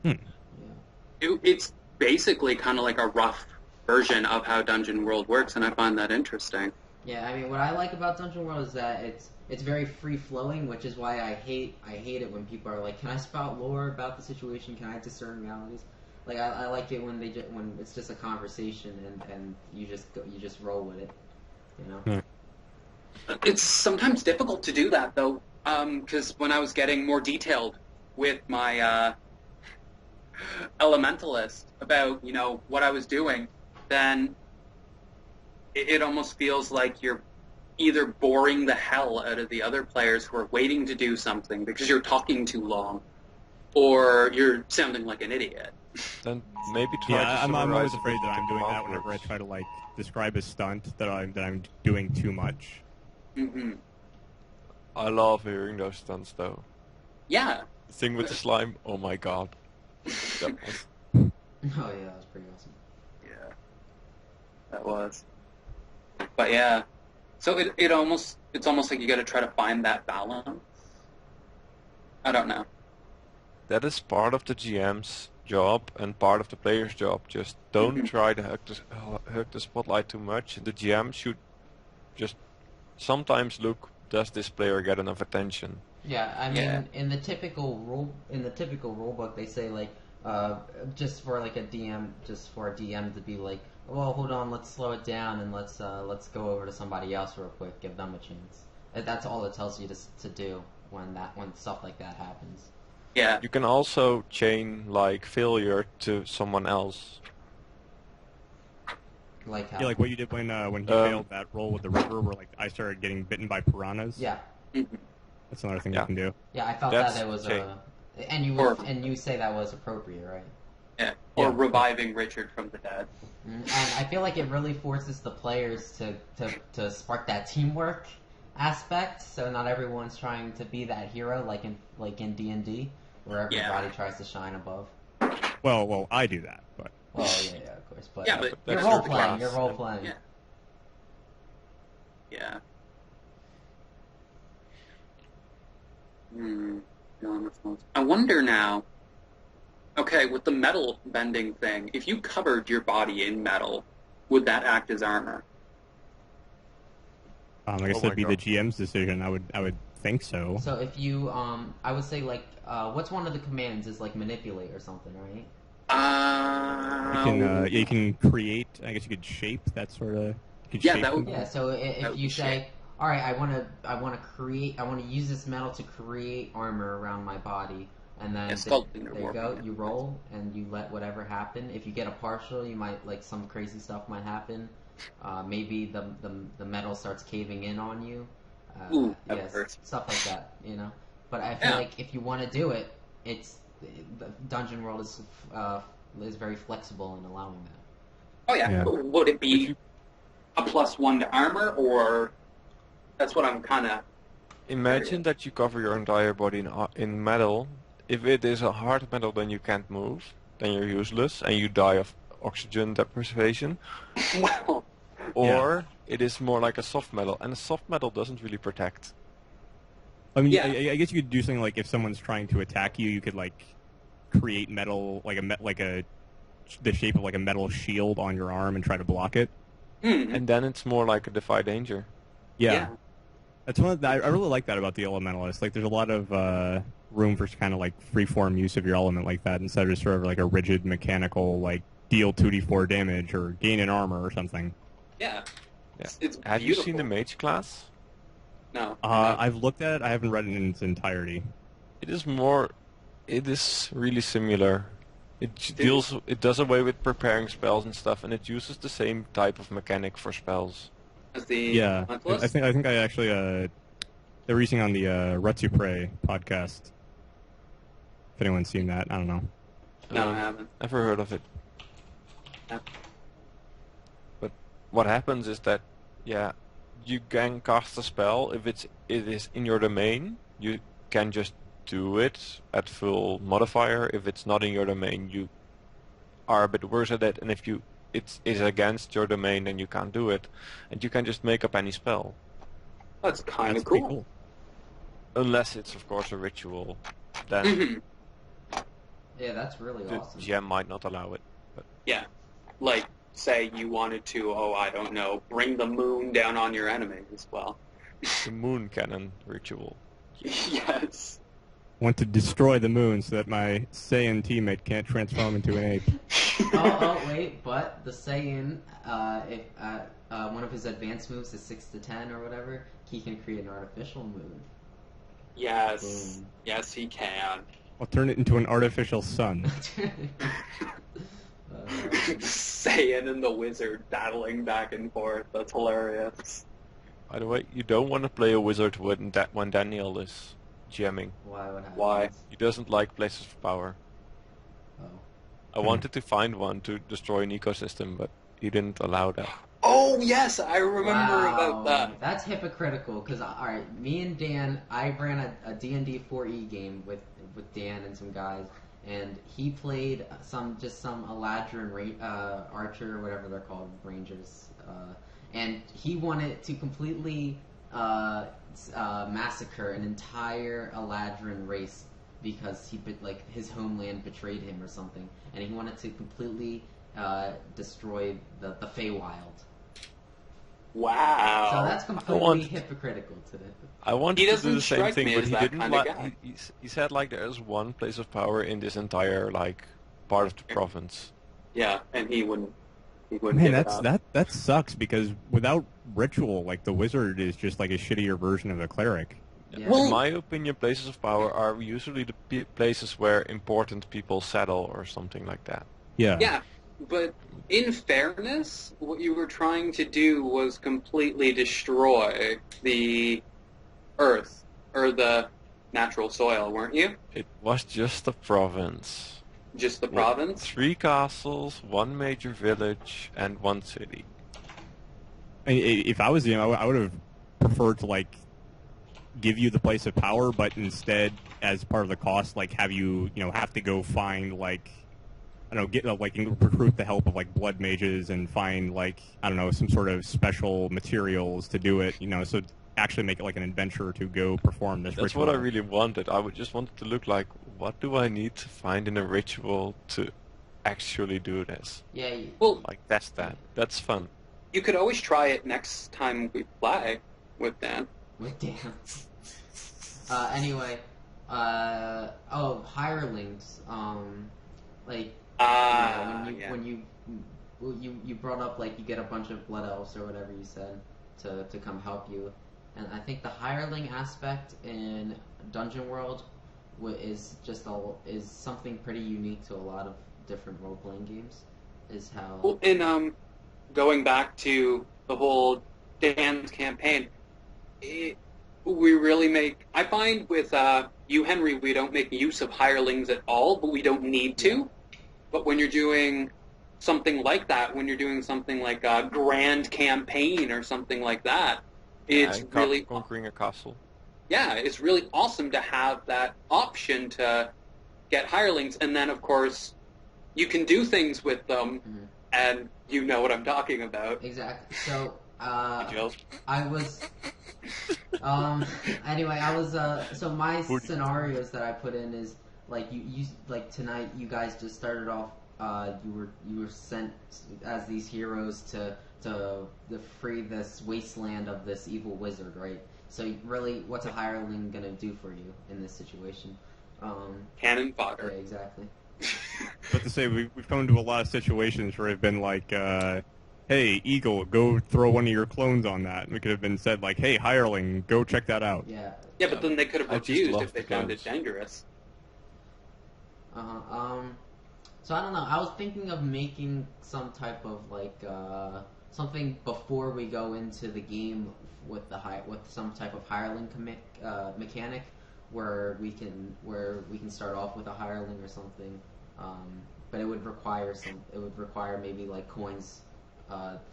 Hmm. It's basically kind of like a rough version of how Dungeon World works, and I find that interesting. Yeah, I mean, what I like about Dungeon World is that it's very free flowing, which is why I hate it when people are like, "Can I spout lore about the situation? Can I discern realities?" Like I like it when when it's just a conversation and you just roll with it, you know. Hmm. It's sometimes difficult to do that though, because when I was getting more detailed with my elementalist about what I was doing, then it almost feels like you're either boring the hell out of the other players who are waiting to do something because you're talking too long, or you're sounding like an idiot. Then maybe try to Yeah, I'm summarize always a bit afraid that what the I'm doing command that whenever I works. try to like describe a stunt that I'm doing too much. Hmm. I love hearing those stunts though. Yeah. The thing with the slime, oh my god. That was Oh yeah, that was pretty awesome. Yeah, that was. But yeah, so it's almost like you got to try to find that balance. I don't know. that is part of the GM's job and part of the player's job. Just don't Hmm. try to hug the spotlight too much. The GM should just sometimes look, does this player get enough attention? Yeah, I Yeah. mean, in the typical rule book, they say like, uh, just for like a DM, just for a DM to be like, well, hold on, let's slow it down and let's go over to somebody else real quick, give them a chance. That's all it tells you to do when stuff like that happens. Yeah. You can also chain like failure to someone else. Like Yeah, how? like what you did when he Um, failed that roll with the river, where like I started getting bitten by piranhas. Yeah, Hmm. That's another thing you yeah, can do. yeah, I felt that that's it was chain. Or and you say that was appropriate, right? yeah, or Yeah, reviving Richard from the dead. And I feel like it really forces the players to spark that teamwork aspect. So not everyone's trying to be that hero like in D&D, where Yeah. everybody tries to shine above. well, I do that, but Well, yeah, yeah, of course, but Yeah, Yeah, but but you're that's role your playing. You're class, role and playing. yeah, yeah. Hmm. I wonder now. Okay, with the metal bending thing, if you covered your body in metal, would that act as armor? I guess oh my that'd be the god. GM's decision. I would think so. So if you I would say like what's one of the commands is like manipulate or something, right? You Uh, can you can create. I guess you could shape that sort of. You could yeah, shape them. Yeah, so that if would you be shit. say, "All right, I want to use this metal to create armor around my body," and Yeah, then sculpting or there you warping go, it. you roll and you let whatever happen. If you get a partial, you might like some crazy stuff might happen. Maybe the metal starts caving in on you. Ooh, that would Yes, hurt. stuff like that, you know. But I feel Yeah. like if you want to do it, it's the Dungeon World is very flexible in allowing that. Oh yeah. Yeah. Would it If be you a +1 to armor, or that's what I'm kind of imagine curious. that you cover your entire body in metal, if it is a hard metal, then you can't move, then you're useless and you die of oxygen deprivation. Well, Yeah. Or it is more like a soft metal, and a soft metal doesn't really protect. I mean, yeah. I guess you could do something like if someone's trying to attack you, you could like create metal, like a the shape of like a metal shield on your arm and try to block it. Hmm. And then it's more like a defy danger. Yeah, Yeah. that's one. I really like that about the elementalist. Like, there's a lot of room for kind of like freeform use of your element like that instead of just sort of like a rigid mechanical like deal 2d4 damage or gain an armor or something. Yeah. Yeah. It's Have you seen the beautiful. mage class? No, I haven't. I've looked at it. I haven't read it in its entirety. It is more. It is really similar. Dude, It does away with preparing spells and stuff, and it uses the same type of mechanic for spells. as the Yeah, I elementalist? think I actually they were using on the Retsu Prey podcast. If anyone's seen that, I don't know. No, I haven't. Never heard of it. Yeah. But what happens is that, yeah, you can cast a spell if it is in your domain. You can just do it at full modifier. If it's not in your domain, you are a bit worse at it. And if it is against your domain, then you can't do it. And you can just make up any spell, That's kind That's of pretty cool. cool. unless it's of course a ritual. Then Hmm. Yeah, that's really The awesome. GM might not allow it. Yeah. Like, say you wanted to, I don't know, bring the moon down on your enemy as well. The moon cannon ritual. Yes. Want to destroy the moon so that my Saiyan teammate can't transform into an ape. Wait, but the Saiyan, if one of his advanced moves is 6 to 10 or whatever, he can create an artificial moon. Yes. Boom. Yes, he can. I'll turn it into an artificial sun. Saiyan and the wizard battling back and forth. That's hilarious. By the way, you don't want to play a wizard when Daniel is GMing. Why would happen? Why? He doesn't like places of power. Oh. I wanted to find one to destroy an ecosystem, but he didn't allow that. Oh, yes, I remember about that. That's hypocritical, because, alright, me and Dan, I ran a D&D 4E game with Dan and some guys, and he played some Eladrin archer, or whatever they're called, rangers, and he wanted to completely massacre an entire Eladrin race because his homeland betrayed him or something, and he wanted to completely destroy the Feywild. Wow. So that's completely hypocritical to it. I wanted He to do doesn't the same strike thing, me but as he that didn't kind of like. guy. He said like there's one place of power in this entire like part of the province. Yeah, and he wouldn't Man, give it up. that sucks because without ritual, like the wizard is just like a shittier version of the cleric. Yeah. Well- In my opinion, places of power are usually the places where important people settle or something like that. Yeah. Yeah, but in fairness, what you were trying to do was completely destroy the earth, or the natural soil, weren't you? It was just a province. Just the With province? 3 castles, 1 major village, and 1 city. If I was you, I would have preferred to like give you the place of power, but instead, as part of the cost, like have you have to go find like I don't know, get recruit the help of like blood mages and find like I don't know some sort of special materials to do it. So actually make it like an adventure to go perform this That's ritual. what I really wanted. I would just want it to look like, what do I need to find in a ritual to actually do this? Yeah, Well, Like, that's that. That's fun. you could always try it next time we play with Dan. with Dan. Anyway, hirelings. Like when you brought up like you get a bunch of blood elves or whatever you said to come help you, and I think the hireling aspect in Dungeon World is something pretty unique to a lot of different role playing games. Is how Well, and going back to the whole Dan's campaign, we really I find with you, Henry, we don't make use of hirelings at all, but we don't need to. But when you're doing something like that, when you're doing something like a grand campaign or something like that, it's And really conquering a castle. it's really awesome to have that option to get hirelings, and then of course you can do things with them, Mhm. and you know what I'm talking about. exactly. So Details. I was anyway, so my scenarios that I put in is like you like tonight you guys just started off you were sent as these heroes to free this wasteland of this evil wizard, right? So really, what's a hireling gonna do for you in this situation? Cannon Yeah, fodder. exactly. But to say we've come to a lot of situations where it's been like, hey, Eagle, go throw one of your clones on that. And it could have been said like, hey, hireling, go check that out. Yeah. Yeah, but then they could have I just refused love if they the found it clones. dangerous. So I don't know. I was thinking of making some type of like something before we go into the game with some type of hireling mechanic where we can start off with a hireling or something. But it would require maybe like coins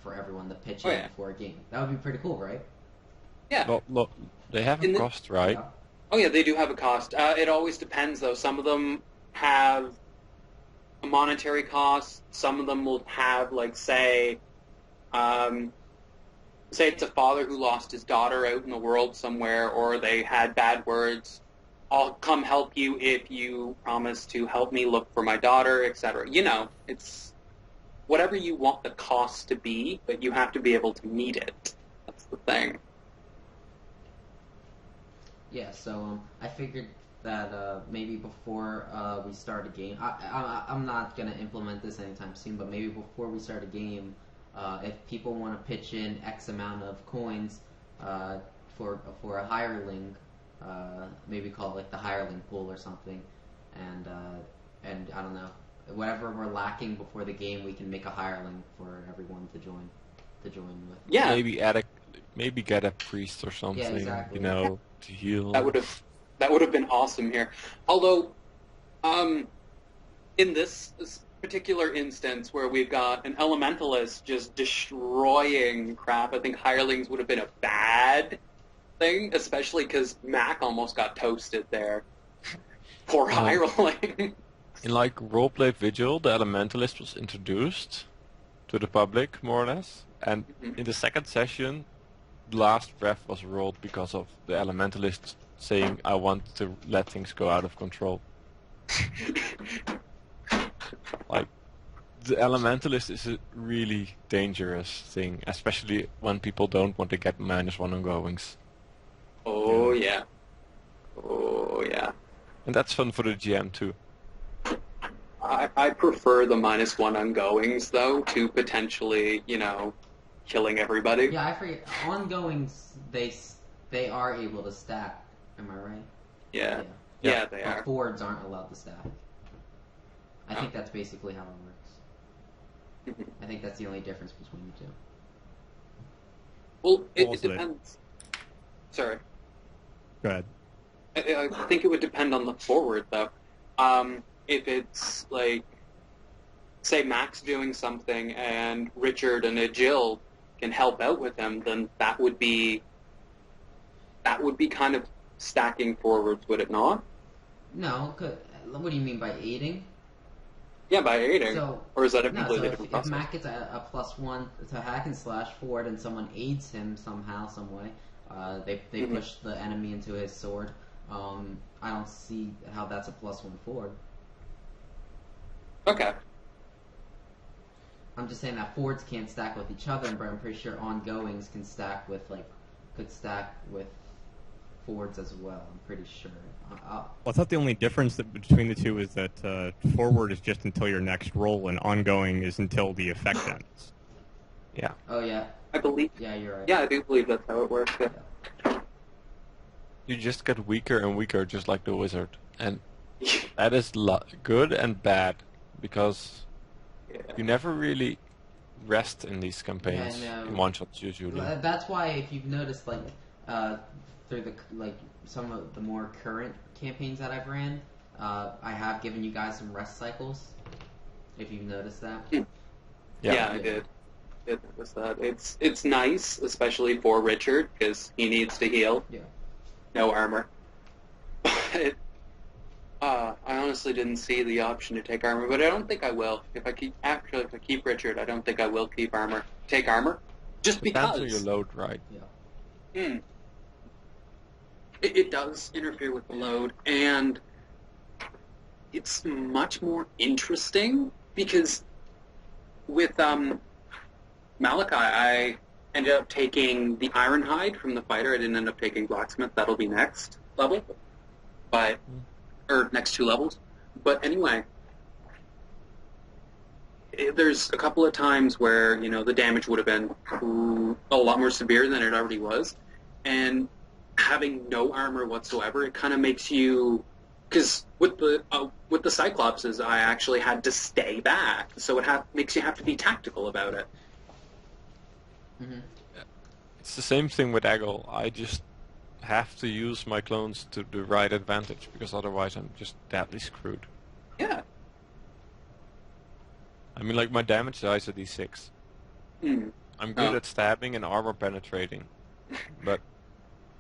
for everyone to pitch Oh, in yeah. before a game. That would be pretty cool, right? Yeah. Well, look, they have a In the- cost, right? Yeah. Oh yeah, they do have a cost. It always depends though. Some of them have a monetary cost. Some of them will have like say it's a father who lost his daughter out in the world somewhere, or they had bad words. I'll come help you if you promise to help me look for my daughter, etc. You know, it's whatever you want the cost to be, but you have to be able to meet it. That's the thing. Yeah, so I figured that maybe before we start a game, I'm not gonna implement this anytime soon, but maybe before we start a game, if people want to pitch in X amount of coins for a hireling, maybe call it like the hireling pool or something, and I don't know, whatever we're lacking before the game, we can make a hireling for everyone to join with. Yeah, Maybe get a priest or something, Yeah, exactly. you know, to heal. that would have been awesome here. Although, in this particular instance where we've got an elementalist just destroying crap, I think hirelings would have been a bad thing, especially because Mac almost got toasted there. Poor hireling. In like Roleplay Vigil, the Elementalist was introduced to the public, more or less, and in the second session, the last breath was rolled because of the Elementalist saying, "I want to let things go out of control." Like, the Elementalist is a really dangerous thing, especially when people don't want to get -1 ongoings. Oh yeah. Oh yeah. And that's fun for the GM too. I prefer the -1 ongoings though to potentially, you know, killing everybody. Yeah, I forget. Ongoings, they are able to stack. Am I right? Yeah. Yeah. Yeah, they But are. forwards aren't allowed to stack. I Oh. think that's basically how it works. I think that's the only difference between the two. Well, it Also- depends. Sorry. Go ahead. I think it would depend on the forward, though. If it's like, say, Max doing something and Richard and Jill can help out with him, then that would be kind of stacking forwards, would it not? No, what do you mean by aiding? Yeah, by aiding. So, or is that a no, completely so different if process? Mac gets a +1 to hack and slash forward and someone aids him somehow, some way, they Mhm. push the enemy into his sword, I don't see how that's a +1 forward. Okay. I'm just saying that forwards can't stack with each other, but I'm pretty sure ongoings can stack with forwards as well. I'm pretty sure. Well, I thought the only difference between the two is that forward is just until your next roll, and ongoing is until the effect ends. Yeah. Oh yeah, I believe. yeah, you're right. Yeah, I do believe that's how it works. Yeah. You just get weaker and weaker, just like the wizard, and that is good and bad because Yeah. you never really rest in these campaigns. Yeah, no. In one shots usually. That's why if you've noticed, through some of the more current campaigns that I've ran, I have given you guys some rest cycles. If you've noticed that. Yeah, I did. It was that. It's nice, especially for Richard, because he needs to heal. Yeah. No armor. But I honestly didn't see the option to take armor, but I don't think I will. If I keep Richard, I don't think I will keep armor. Take armor, just Depends on your because. load, right? Hmm. It does interfere with the load, and it's much more interesting because with Malachi, I ended up taking the Ironhide from the fighter. I didn't end up taking Blacksmith. That'll be next level, or next 2 levels. But anyway, there's a couple of times where, you know, the damage would have been a lot more severe than it already was, and having no armor whatsoever, it kind of makes you, because with the Cyclopses, I actually had to stay back, so it makes you have to be tactical about it. Mm-hmm. It's the same thing with Eggle. I just have to use my clones to the right advantage because otherwise I'm just deadly screwed. Yeah. I mean, like my damage dice are d6. Hmm. I'm good Oh. at stabbing and armor penetrating, but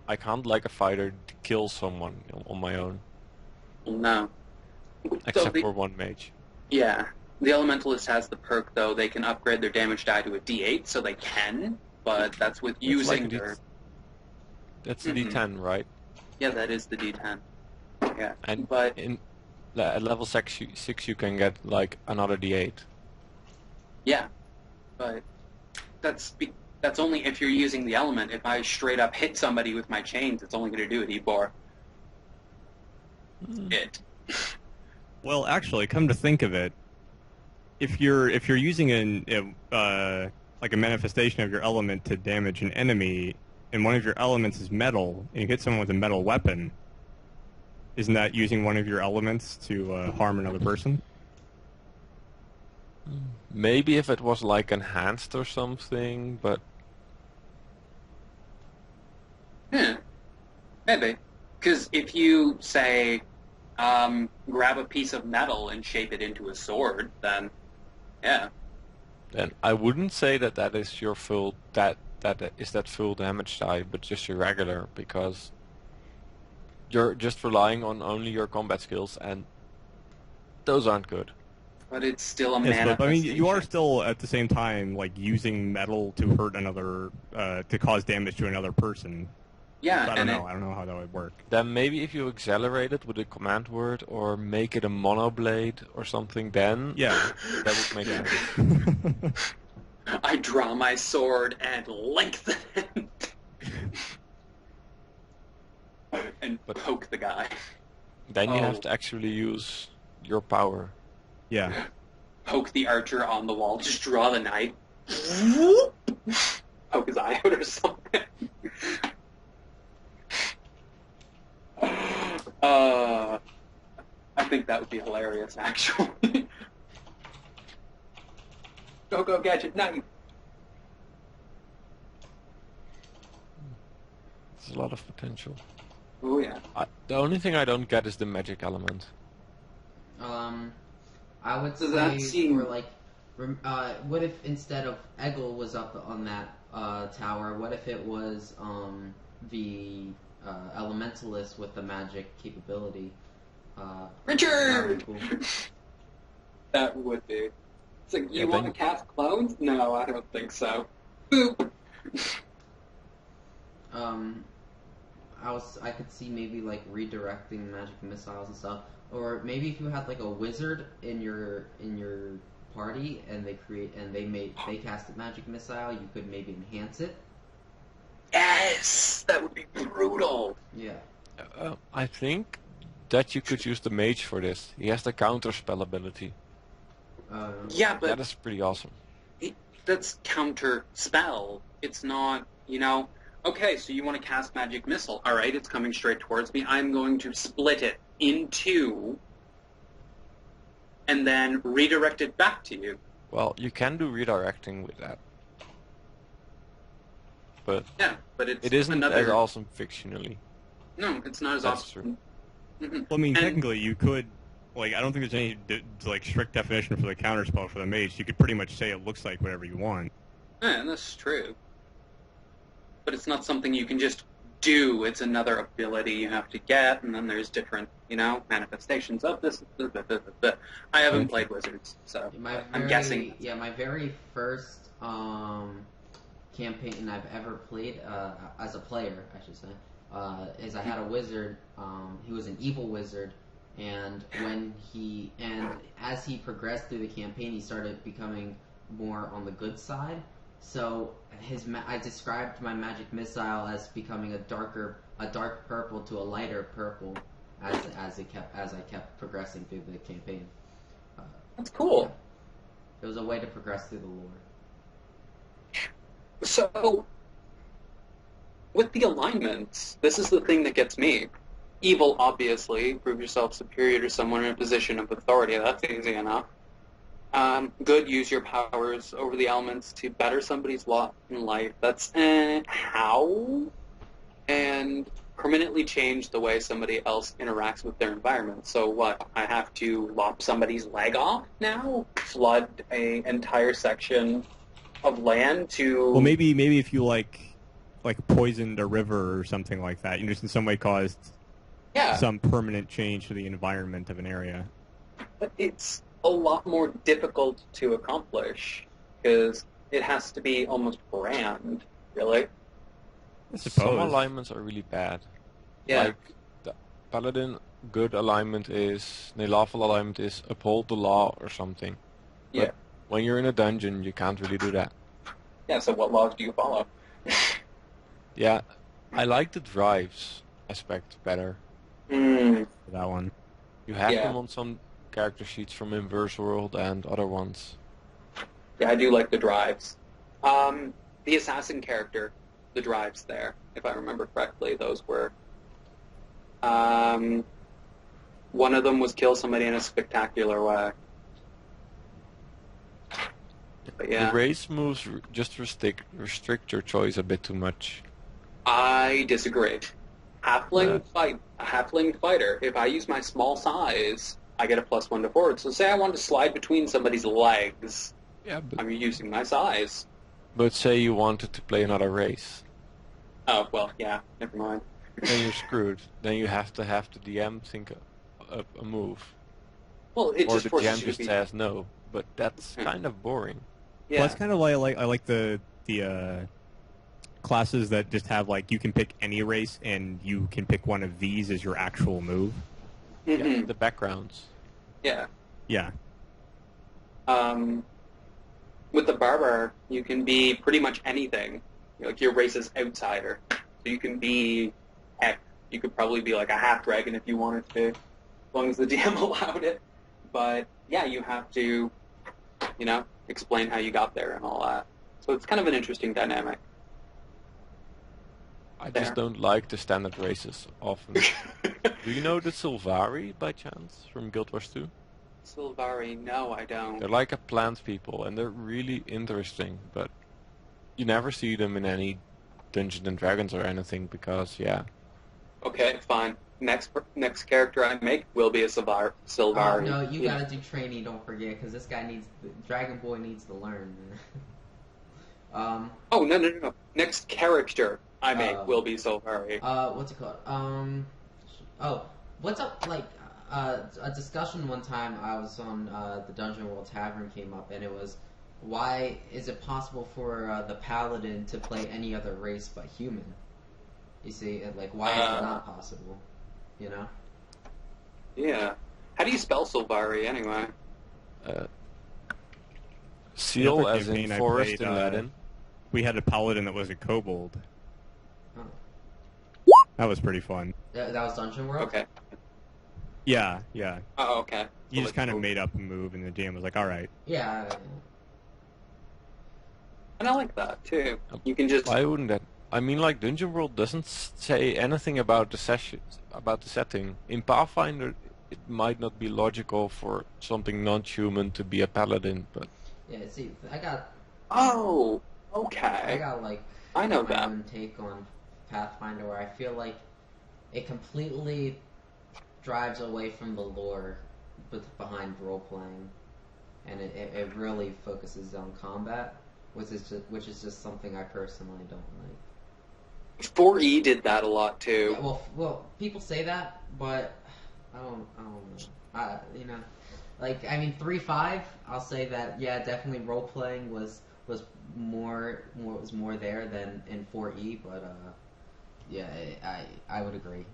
I can't, like a fighter, kill someone on my own, No. except for one mage. Yeah. The Elementalist has the perk, though. They can upgrade their damage die to a D8, so they can, but that's with using like a their... That's the Mhm. d10, right? Yeah, that is the D10. Yeah, And but at level 6 you can get like another D8. yeah, but that's only if you're using the element. If I straight up hit somebody with my chains, it's only going to do it, Ebor. It. Well, actually, come to think of it, if you're using like a manifestation of your element to damage an enemy, and one of your elements is metal, and you hit someone with a metal weapon, isn't that using one of your elements to harm another person? Maybe if it was like enhanced or something, but Yeah, maybe. Because if you say grab a piece of metal and shape it into a sword, then yeah. then I wouldn't say that is your full that is that full damage die, but just your regular, because you're just relying on only your combat skills, and those aren't good. But it's still a Yes, manifestation. but I mean, you are still at the same time like using metal to hurt another, to cause damage to another person. Yeah, So I and don't know how that would work. Then maybe if you accelerate it with a command word or make it a monoblade or something, then Yeah. that would make sense. I draw my sword and lengthen it. And But- poke the guy. Then you Oh. have to actually use your power. Yeah. Poke the archer on the wall. Just draw the knife. Poke his eye out or something. I think that would be hilarious, actually. Go, Gadget, knife. There's a lot of potential. Oh, yeah. The only thing I don't get is the magic element. I would So say that seemed- for like, what if instead of Eggle was up on that tower, what if it was the elementalist with the magic capability? Richard! That would be cool. That would be. It's like, Yeah, you want then- to cast clones? No, I don't think so. Boop! I could see maybe like redirecting magic missiles and stuff, or maybe if you had like a wizard in your party and they cast a magic missile, you could maybe enhance it. Yes! That would be brutal! Yeah. I think that you could use the mage for this. He has the counter spell ability. Yeah, That but is pretty awesome. that's counter spell. It's not, okay, so you want to cast magic missile. Alright, it's coming straight towards me. I'm going to split it in two and then redirect it back to you. Well, you can do redirecting with that. But Yeah, but it isn't another... as awesome fictionally. No, it's not as That's awesome. true. Mm-mm. Well, I mean, And- technically, you could. Like, I don't think there's any like strict definition for the counterspell for the mage. You could pretty much say it looks like whatever you want. Yeah, that's true. But it's not something you can just do. It's another ability you have to get, and then there's different, manifestations of this. I haven't played Wizards, so I'm guessing. Yeah, my very first campaign I've ever played as a player, I should say, is I had a wizard. He was an evil wizard, and as he progressed through the campaign, he started becoming more on the good side. So I described my magic missile as becoming a dark purple to a lighter purple as I kept progressing through the campaign. That's cool. It was a way to progress through the lore. So, with the alignments, this is the thing that gets me. Evil, obviously. Prove yourself superior to someone in a position of authority. That's easy enough. Good, use your powers over the elements to better somebody's lot in life. That's how? And permanently change the way somebody else interacts with their environment. So what? I have to lop somebody's leg off now? Flood a entire section of land to... Well, maybe if you like poisoned a river or something like that, you just in some way caused Yeah, some permanent change to the environment of an area. but it's a lot more difficult to accomplish because it has to be almost grand, really. I Some suppose. alignments are really bad. Yeah. Like the paladin good alignment is, lawful alignment is uphold the law or something. Yeah. But when you're in a dungeon, you can't really do that. Yeah, so what laws do you follow? Yeah, I like the drives aspect better. Mm, That one. You have Yeah. them on some character sheets from Inverse World and other ones. yeah, I do like the drives. The assassin character, the drives there, if I remember correctly, those were... one of them was kill somebody in a spectacular way. But yeah, The race moves just restrict your choice a bit too much. I disagree. A halfling fighter, if I use my small size, I get a +1 to forward. So say I want to slide between somebody's legs, Yeah, I'm using my size. but say you wanted to play another race, Oh, well, yeah, never mind. then you're screwed. Then you have to have the DM think up a move, Well, it or just the forces DM you to just be... says no. But that's Hmm. kind of boring. Yeah. Well, that's kind of why I like the classes that just have like you can pick any race and you can pick one of these as your actual move. Yeah, Mhm. the backgrounds. Yeah. Yeah. With the barber, you can be pretty much anything. Like your race is outsider, so you can be heck. You could probably be like a half dragon if you wanted to, as long as the DM allowed it. But yeah, you have to, explain how you got there and all that. So it's kind of an interesting dynamic. I There. just don't like the standard races often. Do you know the Sylvari by chance from Guild Wars 2? Sylvari, no, I don't. They're like a plant people, and they're really interesting, but you never see them in any Dungeons and Dragons or anything because, yeah. Okay, fine. Next character I make will be a Sylvari. No, you gotta do trainee, don't forget, because this guy Dragon Boy needs to learn. Oh, no. Next character I make will be Sylvari. What's it called? What's up, like, a discussion one time I was on, the Dungeon World Tavern came up, and it was, why is it possible for, the Paladin to play any other race but human? You see, like, why is it not possible? You know? Yeah. How do you spell Sylvari, anyway? Seal Another as in campaign I forest played, in Latin. We had a paladin that was a kobold. Oh. That was pretty fun. That was Dungeon World? Okay. Yeah. Oh, okay. You just kind of cool. made up a move, and the DM was like, "All right." Yeah. And I like that, too. You can just... Why wouldn't that? I mean, like, Dungeon World doesn't say anything about the setting. In Pathfinder, it might not be logical for something non-human to be a paladin, but Yeah, see, I got, okay. like, I know my that. own take on Pathfinder where I feel like it completely drives away from the lore behind role-playing, and it really focuses on combat, which is just something I personally don't like. 4E did that a lot, too. Yeah, well, people say that, but I don't know. Like, I mean, 3.5, I'll say that, yeah, definitely role-playing was more there than in 4E, but, yeah, I would agree.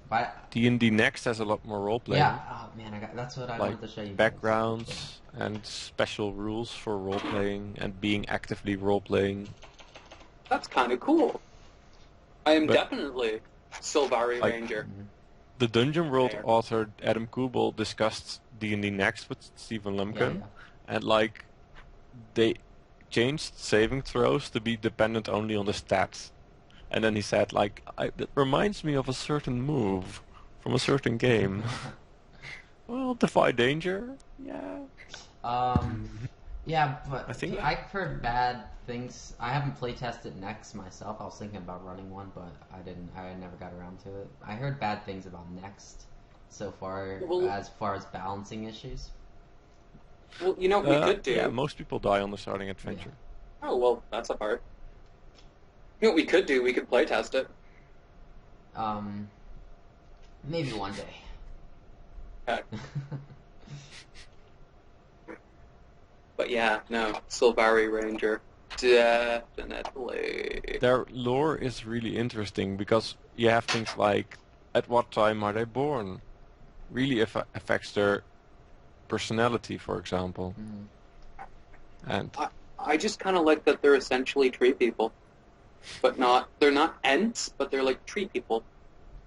But, D&D Next has a lot more role-playing. yeah, oh man, that's what I Like wanted to show you. guys. backgrounds and special rules for role-playing and being actively role-playing. That's kind of cool. I am But- definitely Sylvari Like- Ranger. The Dungeon World Fair. author Adam Kubel discussed D&D Next with Stephen Lumpkin, Yeah. and like they changed saving throws to be dependent only on the stats. And then he said, like, that reminds me of a certain move from a certain game. Well, Defy Danger, yeah. Yeah, but I think- I've heard bad things. I haven't play tested Next myself. I was thinking about running one, but I didn't. I never got around to it. I heard bad things about Next so far, Well- as far as balancing issues. Well, you know what we could do? Yeah, most people die on the starting adventure. Oh, well, that's a part. You know what we could do? We could play test it. Maybe one day. Okay. But yeah, no, Sylvari Ranger. Definitely. Their lore is really interesting because you have things like at what time are they born really affects their personality, for example. Mhm. And I just kind of like that they're essentially tree people, but they're not Ents, but they're like tree people.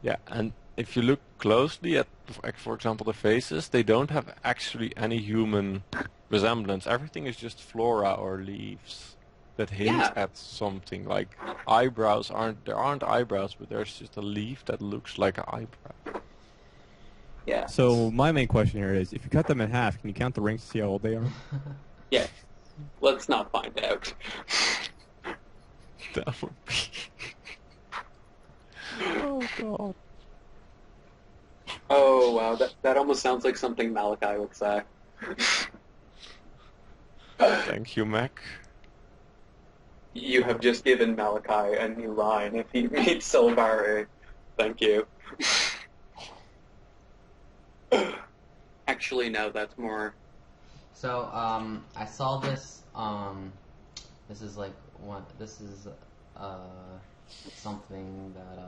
yeah, and if you look closely at, like, for example, the faces, they don't have actually any human resemblance. Everything is just flora or leaves that hint Yeah. at something. Like eyebrows there aren't eyebrows, but there's just a leaf that looks like an eyebrow. Yeah. So my main question here is, if you cut them in half, can you count the rings to see how old they are? Yeah. Let's not find out. That would be. Oh god. Oh wow, that almost sounds like something Malachi would say. Thank you, Mac. You have just given Malachi a new line if he meets Sylvari. Thank you. Actually, no, that's more. So, I saw this, this is like one, this is, something that,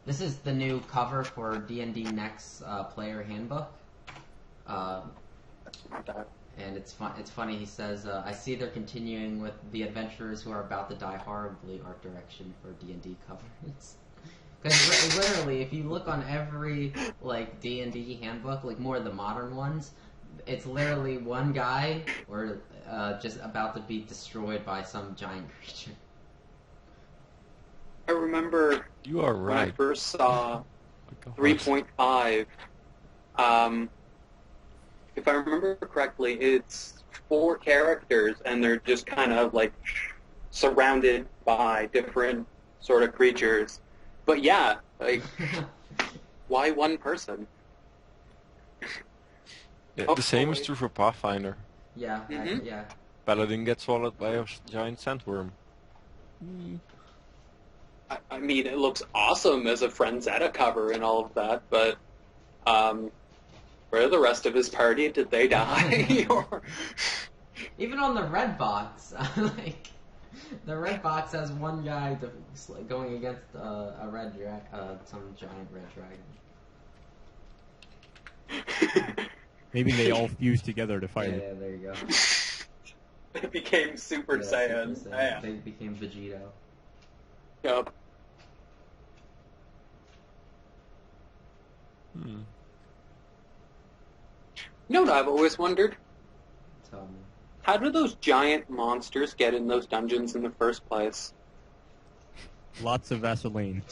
this is the new cover for D&D Next, player handbook. And it's funny, he says, I see they're continuing with the adventurers who are about to die horribly art direction for D&D covers. Because literally, if you look on every, like, D&D handbook, like more of the modern ones, it's literally one guy or just about to be destroyed by some giant creature. I remember You are when I right. first saw Oh my God. 3.5, if I remember correctly, it's 4 characters, and they're just kind of like surrounded by different sort of creatures. But yeah, like, why one person? Yeah, Oh, the same is wait. true for Pathfinder. Yeah, Mhm. yeah. Paladin gets swallowed by a giant sandworm. I mean, it looks awesome as a Frenzetta cover and all of that, but where are the rest of his party? Did they die? Or Even on the red box, like, the red box has one guy going against a red some giant red dragon. Maybe they all fuse together to fight Yeah, it. yeah, there you go. it became Super Yeah, Saiyan. Super Saiyan. Yeah. They became Vegito. Yep. Hmm. You know what I've always wondered? Tell me. How do those giant monsters get in those dungeons in the first place? Lots of Vaseline.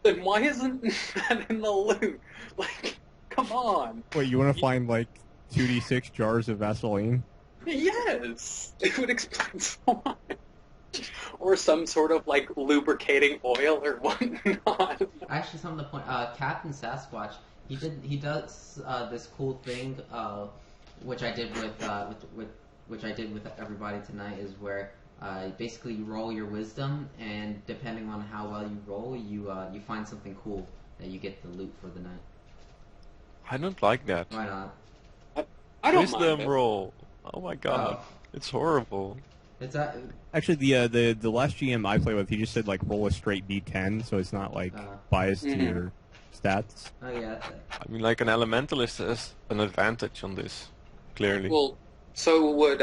Then why isn't that in the loot? Like, come on. Wait, you want to find like 2d6 jars of Vaseline? Yes, it would explain so much. Or some sort of like lubricating oil or whatnot. Actually, some of the point, Captain Sasquatch, he does this cool thing, which I did which I did with everybody tonight, is where basically you roll your wisdom, and depending on how well you roll, you find something cool that you get the loot for the night. I don't like that. Why not? I don't Wisdom mind it. roll. Oh my god. Oh. It's horrible. It's a Actually, the last GM I play with, he just said like roll a straight D10, so it's not like biased to Mhm. your stats. oh yeah. That's it. I mean, like, an elementalist has an advantage on this, clearly. Well, so would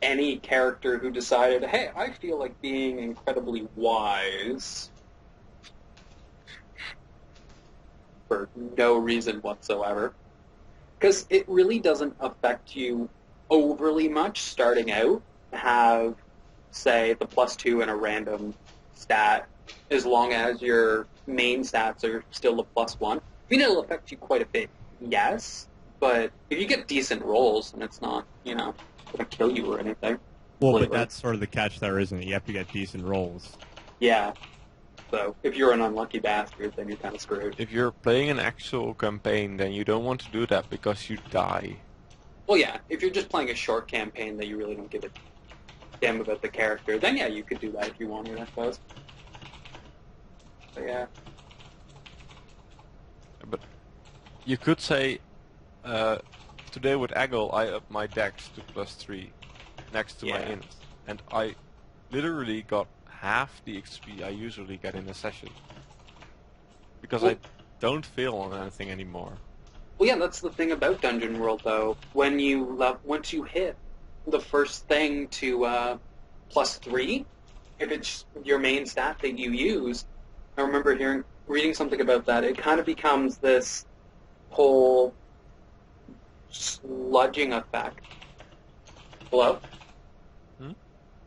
any character who decided, hey, I feel like being incredibly wise for no reason whatsoever. Because it really doesn't affect you overly much starting out to have, say, the +2 and a random stat, as long as your main stats are still a +1. I mean, it'll affect you quite a bit, yes, but if you get decent rolls, then it's not, going to kill you or anything. Well, but Completely. that's sort of the catch there, isn't it? You have to get decent rolls. Yeah. So if you're an unlucky bastard, then you're kind of screwed. If you're playing an actual campaign, then you don't want to do that because you die. Well, yeah, if you're just playing a short campaign that you really don't give a damn about the character, then yeah, you could do that if you wanted, I suppose. But yeah. But you could say, today with Aggle, I upped my dex to +3 next to my Yeah. int. And I literally got half the XP I usually get in a session. Because Well- I don't fail on anything anymore. Well, yeah, that's the thing about Dungeon World, though. When once you hit the first thing to +3, if it's your main stat that you use, I remember reading something about that. It kind of becomes this whole sludging effect. Hello? Hmm?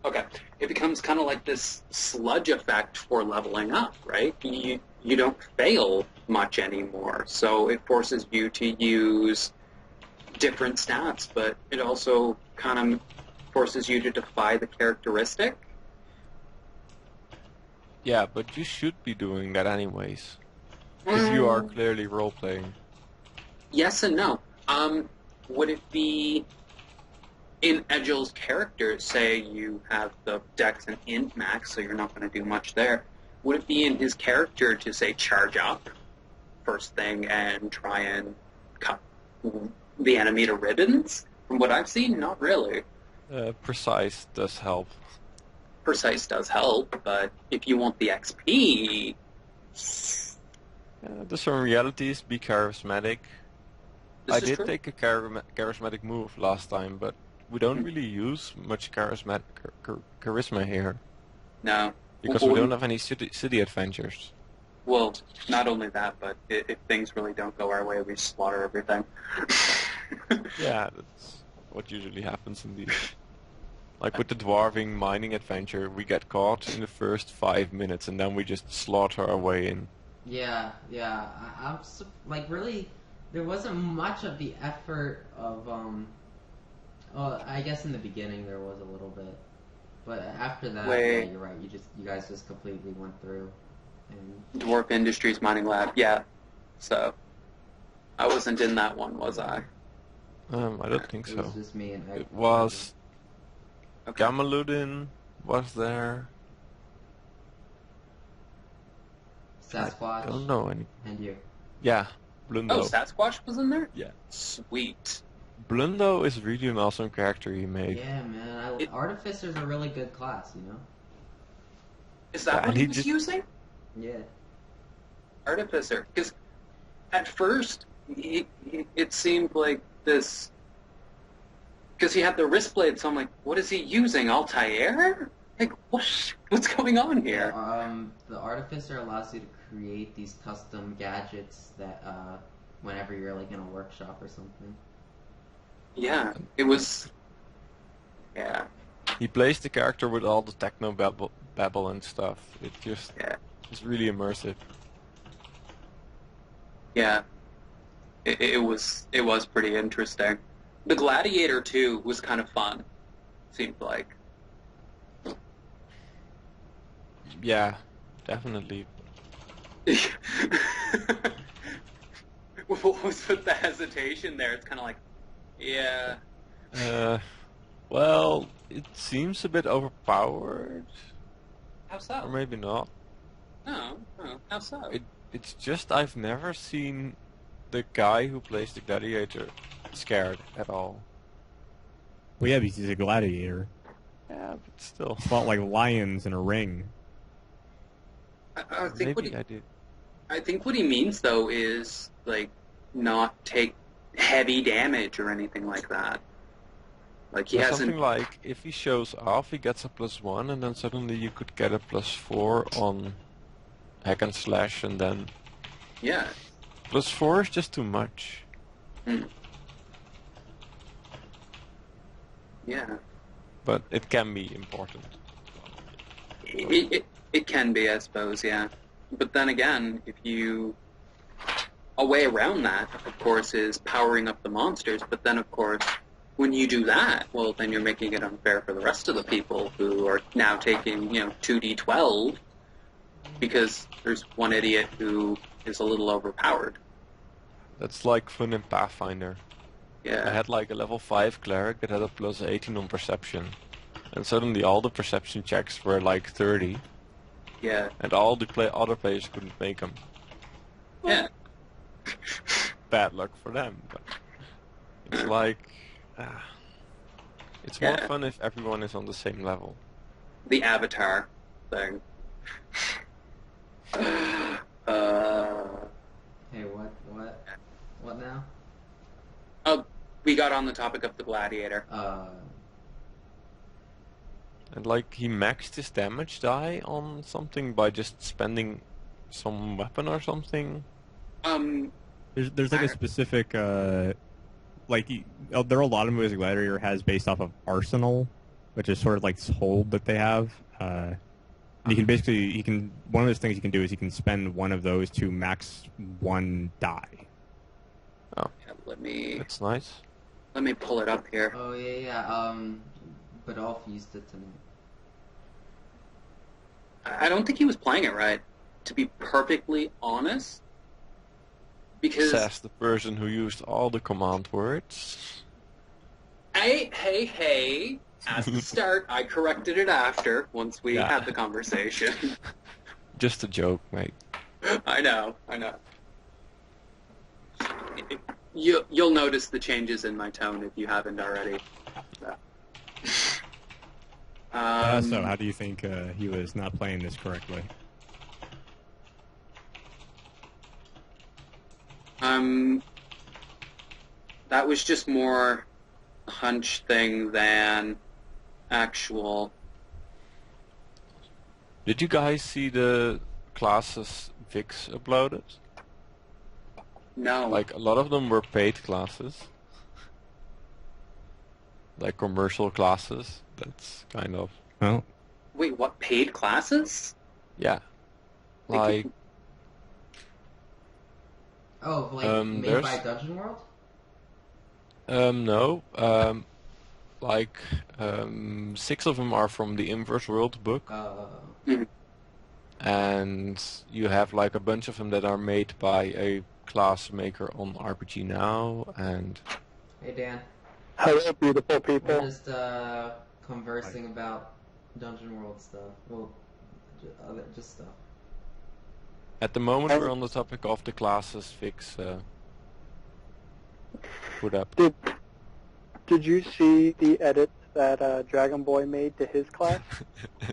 Okay. It becomes kind of like this sludge effect for leveling up, right? You don't fail much anymore, so it forces you to use different stats, but it also kind of forces you to defy the characteristic. Yeah, but you should be doing that anyways. Because you are Mm, clearly role-playing. yes and no. Would it be in Edgel's character, say you have the Dex and Int max, so you're not going to do much there, would it be in his character to, say, charge up first thing and try and cut the enemy to ribbons? From what I've seen, not really. Precise does help. Precise does help, but if you want the XP... There's some realities, be charismatic. This I is did true. take a charismatic move last time, but we don't really use much charisma here. No. Because we don't have any city adventures. Well, not only that, but if things really don't go our way, we slaughter everything. Yeah, that's what usually happens in these. Like with the dwarving mining adventure, we get caught in the first 5 minutes and then we just slaughter our way in. Yeah. Like really, there wasn't much of the effort of Oh, I guess in the beginning there was a little bit, but after that, Wait. yeah, you're right. You guys just completely went through, and Dwarf Industries Mining Lab, yeah. So, I wasn't in that one, was I? I don't think it was so. just me and Ed. It was Okay. Gamaludin was there. I Sasquatch don't know any. and you. Yeah, Blundo. Oh, Sasquatch was in there? Yeah. Sweet. Blundo is really an awesome character he made. Yeah, man. Artificer's a really good class, you know. Is that Yeah, what and he he was just- using? Yeah. Artificer. Because at first, it seemed like this... Because he had the wrist blade, so I'm like, what is he using? Altair? Like, what's going on here? The Artificer allows you to create these custom gadgets that, whenever you're like in a workshop or something. Yeah, it was... Yeah, He plays the character with all the techno babble and stuff. It just yeah, is really immersive. yeah. It was pretty interesting. The Gladiator, too, was kind of fun, seemed like. Yeah, definitely. What was with the hesitation there? It's kind of like, yeah. Well, it seems a bit overpowered, How or so? maybe not. No, how so? It's just I've never seen the guy who plays the gladiator scared at all. Well, yeah, because he's a gladiator. Yeah, but still. It's not like lions in a ring. I think what Maybe I did. I think what he means though is like not take heavy damage or anything like that. Like he Or hasn't. something like if he shows off, he gets a +1, and then suddenly you could get a +4 on hack and slash, and then Yeah. +4 is just too much. Yeah. But it can be important. It can be, I suppose, yeah. But then again, a way around that, of course, is powering up the monsters. But then, of course, when you do that, well, then you're making it unfair for the rest of the people who are now taking, 2d12 because there's one idiot who is a little overpowered. That's like fun in Pathfinder. Yeah. I had like a level 5 cleric that had a +18 on perception. And suddenly all the perception checks were like 30. Yeah. And all the other players couldn't make them. Yeah. Bad luck for them. But it's like... it's more Yeah. fun if everyone is on the same level. the avatar thing. Hey, what now? Oh, we got on the topic of the gladiator. And like he maxed his damage die on something by just spending some weapon or something. There's like a specific there are a lot of movies Gladiator has based off of Arsenal, which is sort of like this hold that they have. You can basically one of those things you can do is you can spend one of those to max one die. Oh, Yeah, that's nice. let me pull it up here. Oh yeah. Badolf used it tonight. I don't think he was playing it right, to be perfectly honest. Because Says the person who used all the command words. hey, at the start, I corrected it after, once we Yeah. had the conversation. Just a joke, mate. I know. You'll notice the changes in my tone if you haven't already. So how do you think he was not playing this correctly? That was just more a hunch thing than actual. Did you guys see the classes Vix uploaded? No. Like a lot of them were paid classes. Like commercial classes. That's kind of Well, Wait, what? Paid classes? yeah. They Like could- Oh, like made there's- by Dungeon World? no. Like 6 of them are from the Inverse World book, and you have like a bunch of them that are made by a class maker on RPG Now, and Hey Dan, Hello, beautiful we're people. just conversing about Dungeon World stuff. Well, just stuff. at the moment we're on the topic of the classes Vix put up. Did you see the edits that Dragon Boy made to his class?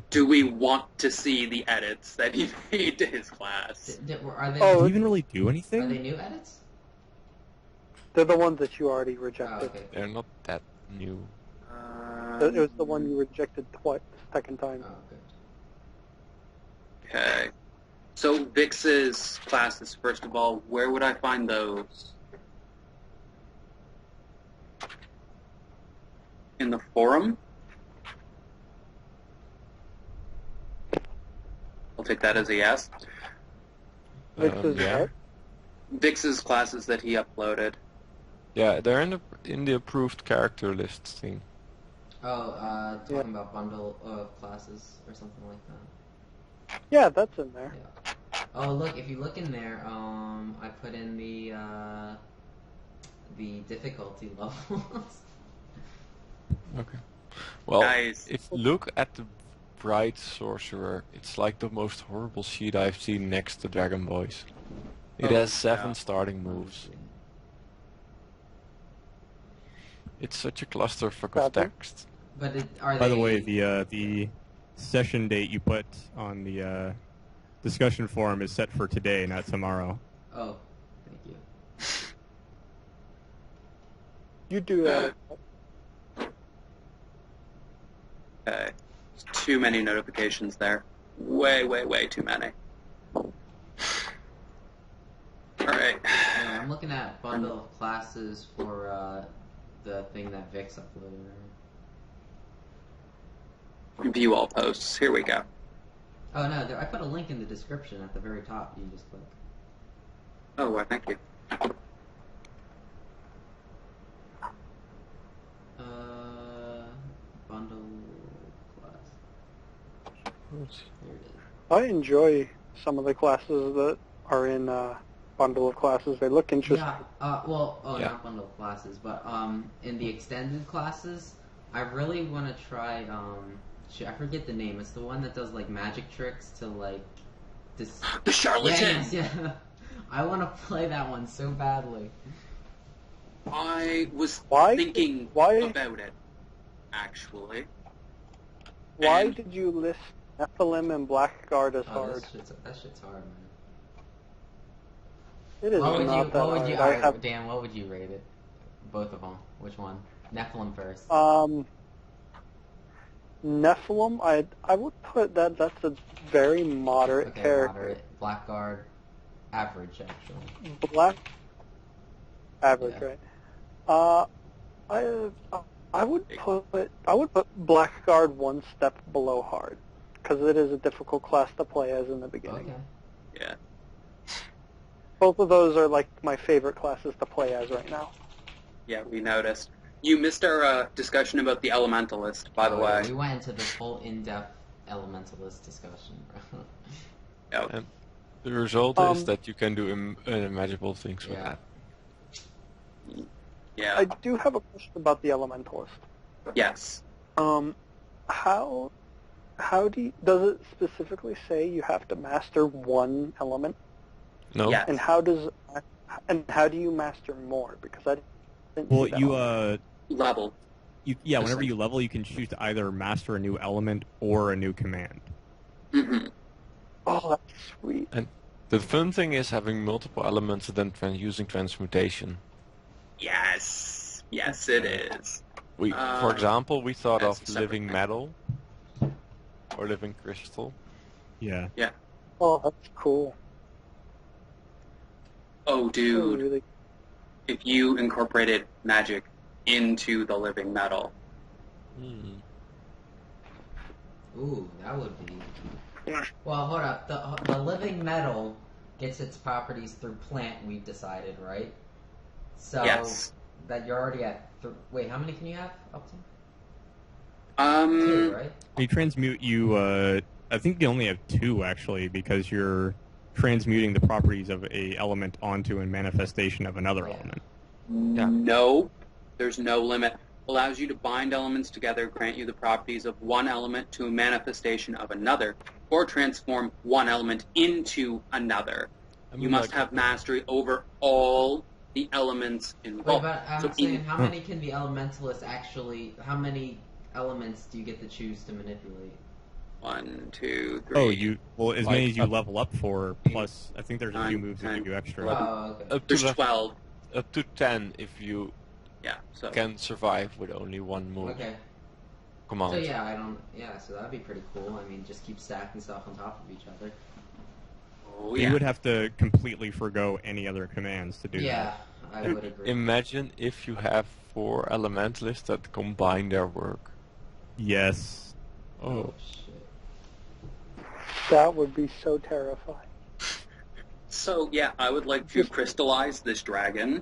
Do we want to see the edits that he made to his class? Are they? Oh, did he even really do Are anything? they new edits? They're the ones that you already Oh, rejected. okay. They're not that new. It was the one you rejected twice, second time. Oh, good. Okay. So Vix's classes, first of all, where would I find those? In the forum? I'll take that as a yes. This is Yeah. what? Vix's classes that he uploaded. Yeah, they're in the approved character list thing. Oh, talking about bundle of classes or something like that. Yeah, that's in there. Yeah. Oh, look! If you look in there, I put in the difficulty levels. Okay. Well, Nice. if you look at the Bright Sorcerer, it's like the most horrible sheet I've seen next to Dragon Boys. It Oh, has 7 yeah. starting moves. It's such a clusterfuck of 7? text. But are they? By the way, the session date you put on the discussion forum is set for today, not tomorrow. Oh, thank you. You do that. Okay. There's too many notifications there. Way too many. Alright. Anyway, I'm looking at bundle of classes for the thing that Vix uploaded. View all posts. Here we go. Oh no, I put a link in the description at the very top. You just click. Oh, well, thank you. Bundle class. Here it is. I enjoy some of the classes that are in bundle of classes. They look interesting. Yeah. Yeah. Not bundle of classes, but in the extended classes, I really want to try. I forget the name. It's the one that does like magic tricks to like this. The charlatan! Yeah. I want to play that one so badly. I was Why? thinking Why? about it, actually. Why And- did you list Nephilim and Blackguard as Oh, hard? that shit's hard, man. It is What would you? not that What would hard. you? I Alright, have, Dan, what would you rate it? Both of them. Which one? Nephilim first. Nephilim, I would put that's a very moderate Okay, character. moderate. Blackguard, average actually. Black, average, Yeah. right? I would put Blackguard one step below hard, because it is a difficult class to play as in the beginning. Okay. Yeah. Both of those are like my favorite classes to play as right now. Yeah, we noticed. You missed our discussion about the Elementalist, by the Oh, yeah, way. we went into this whole in-depth elementalist discussion, bro. Yep. And the result is that you can do unimaginable things with Yeah. that. Yeah. I do have a question about the Elementalist. Yes. How does it specifically say you have to master one element? No? Yes. And how do you master more? Because I didn't Well, see that you on Level. whenever you level, you can choose to either master a new element or a new command. Hmm. Oh, that's sweet. The fun thing is having multiple elements and then using transmutation. Yes. Yes, it is. For example, we thought that's of a separate living thing. metal or living crystal. Yeah. Oh, that's cool. Oh, That's dude. really If you incorporated magic into the living metal. Hmm. Ooh, that would be. Yeah. Well, hold up. The living metal gets its properties through plant. We've decided, right? So Yes. that you're already at. Wait, how many can you have up to? Um, 2, right? You transmute, I think you only have 2, actually, because you're transmuting the properties of a element onto a manifestation of another Yeah. element. Yeah. No, there's no limit. Allows you to bind elements together, grant you the properties of one element to a manifestation of another, or transform one element into another. I You mean, must like, have mastery over all the elements Wait, involved. but I'm So saying, in- how many can the elementalists actually? How many elements do you get to choose to manipulate? 1, 2, 3. Oh, as Like, many as you up- level up for, plus, I think there's a few 9, moves that 10. give you extra. Oh, okay. up to There's level- 12. up to 10 if you Yeah, so can survive with only one move Okay. command. So yeah, I don't. Yeah, so that'd be pretty cool. I mean, just keep stacking stuff on top of each other. oh, You yeah. would have to completely forgo any other commands to do Yeah, that. I would agree. Imagine if you have 4 elementalists that combine their work. Yes. Oh shit. that would be so terrifying. So, yeah, I would like to crystallize this dragon.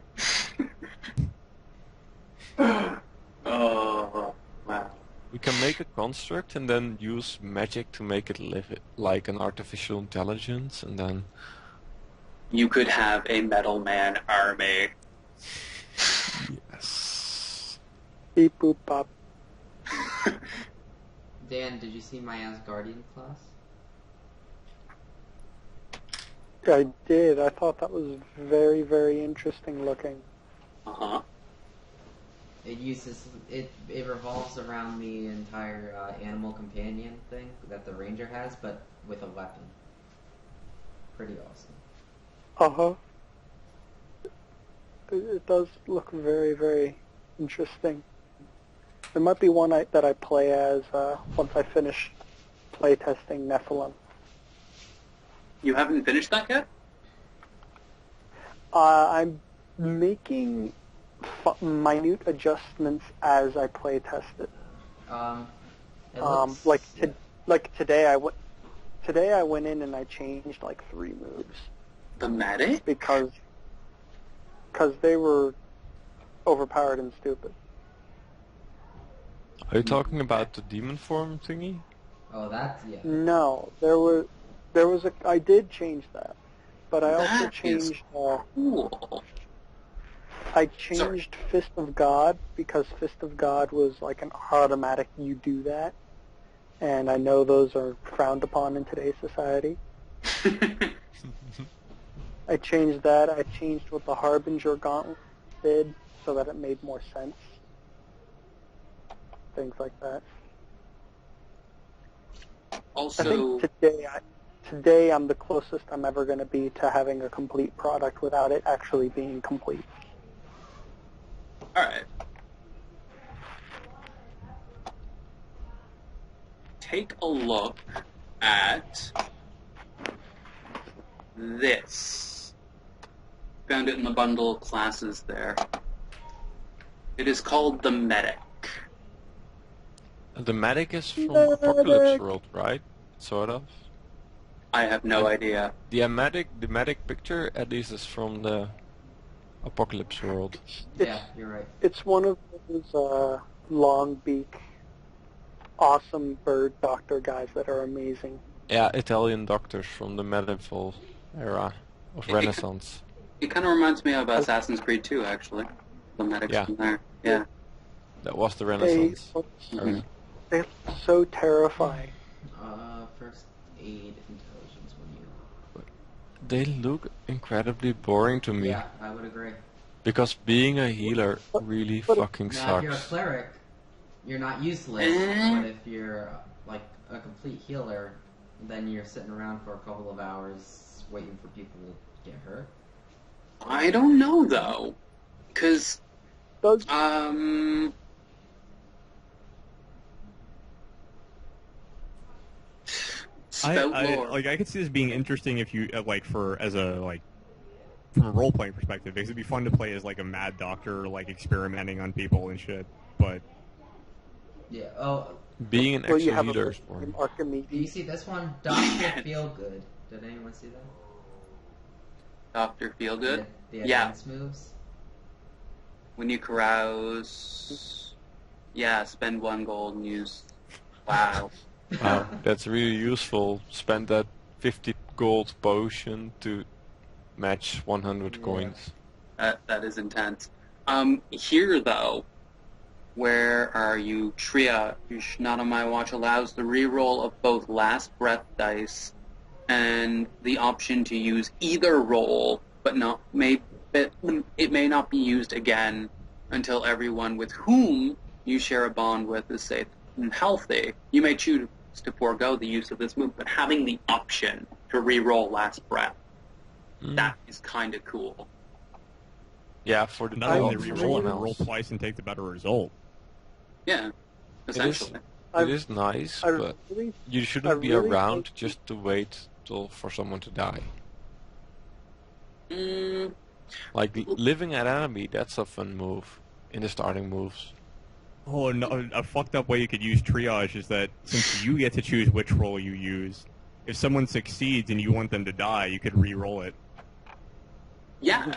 Oh, wow. We can make a construct and then use magic to make it live like an artificial intelligence, and then You could have a Metal Man army. yes. Beep boop bop. Dan, did you see my Asgardian class? I did. I thought that was very, very interesting looking. Uh-huh. It uses it. It revolves around the entire animal companion thing that the ranger has, but with a weapon. Pretty awesome. Uh-huh. It does look very, very interesting. There might be one that I play as once I finish playtesting Nephilim. You haven't finished that yet? I'm making minute adjustments as I playtest it. It looks, Like yeah. like today I went in and I changed like 3 moves The medic? because they were overpowered and stupid. Are you talking about the demon form thingy? Oh, that's yeah. No, there was I did change that, but I also That is changed Cool. I changed Fist of God because Fist of God was like an automatic you do that, and I know those are frowned upon in today's society. I changed that. I changed what the Harbinger Gauntlet did so that it made more sense. Things like that. I Also, think today I'm the closest I'm ever going to be to having a complete product without it actually being complete. all right. Take a look at this. Found it in the bundle of classes there. It is called the Medic. The medic is from Apocalypse World, right? Sort of. I have no idea. The medic picture at least is from the Apocalypse World. Yeah, you're right. It's one of those long beak, awesome bird doctor guys that are amazing. Yeah, Italian doctors from the medieval era of Renaissance. It kind of reminds me of Assassin's Creed 2, actually. The Medic's Yeah. from there. Yeah. That was the They Renaissance. look, Mhm. they look so terrifying. First aid intelligence when you. They look incredibly boring to me. Yeah, I would agree. Because being a healer really fucking Now, if you're a sucks. cleric, you're not useless. But if you're like a complete healer, then you're sitting around for a couple of hours waiting for people to get hurt. I don't know, though. Because, Does spout lore. I could see this being interesting if you from a role playing perspective, because it'd be fun to play as like a mad doctor, like experimenting on people and shit. But Yeah. Oh, Being an well, you actual have healer a is boring. do you Archimedes. see this one? Doctor Feelgood. Did anyone see that? Dr. Feelgood. The Yeah. advanced moves. When you carouse, yeah, spend 1 gold and use. Wow. Wow, that's really useful. Spend that 50 gold potion to match 100 Yeah. coins. That is intense. Here, though, where are you? Triage, not on my watch, allows the reroll of both last breath dice and the option to use either roll, but it may not be used again until everyone with whom you share a bond with is safe and healthy. You may choose to forego the use of this move, but having the option to reroll last breath, that is kind of cool. Yeah, for the not only for reroll someone it, roll else. twice and take the better result. Yeah, essentially. It is nice, I but really, you shouldn't I be really around think- just to wait for someone to die. Mm, Like living an enemy, that's a fun move in the starting moves. Oh, no, a fucked up way you could use triage is that since you get to choose which roll you use, if someone succeeds and you want them to die, you could re-roll it. yeah.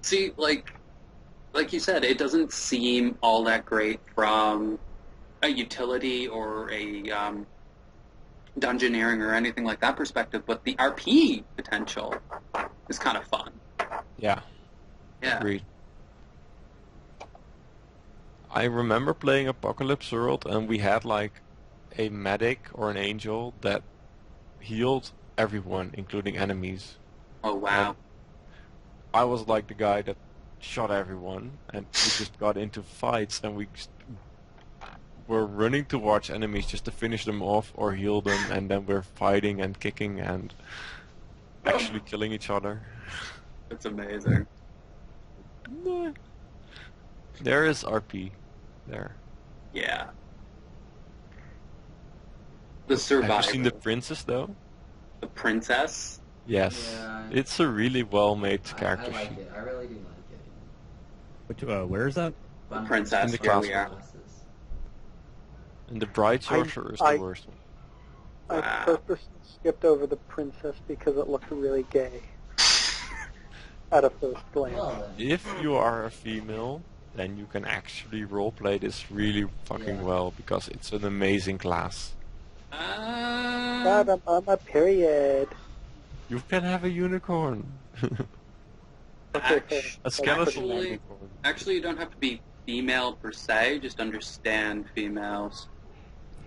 See, like you said, it doesn't seem all that great from a utility or a dungeoneering or anything like that perspective, but the RP potential is kind of fun. Yeah, Yeah. agreed. I remember playing Apocalypse World, and we had like a medic or an angel that healed everyone, including enemies. Oh, wow. And I was like the guy that shot everyone, and we just got into fights, and we just were running towards enemies just to finish them off or heal them, and then we're fighting and kicking and actually killing each other. It's amazing. There is RP there. Yeah. The Survivor. Have you seen the princess though? The Princess? Yes. Yeah. It's a really well-made I character like sheet. it. I really do like it. Where is that? Fun Princess, In the here we castle. are. classes. And the bride sorcerer is the worst one. I Wow. purposely skipped over the princess because it looked really gay at a first glance. Well then. If you are a female, then you can actually roleplay this really fucking Yeah. well because it's an amazing class. God, I'm on my period. You can have a unicorn. A skeleton Actually- unicorn. Actually, you don't have to be female per se, just understand females.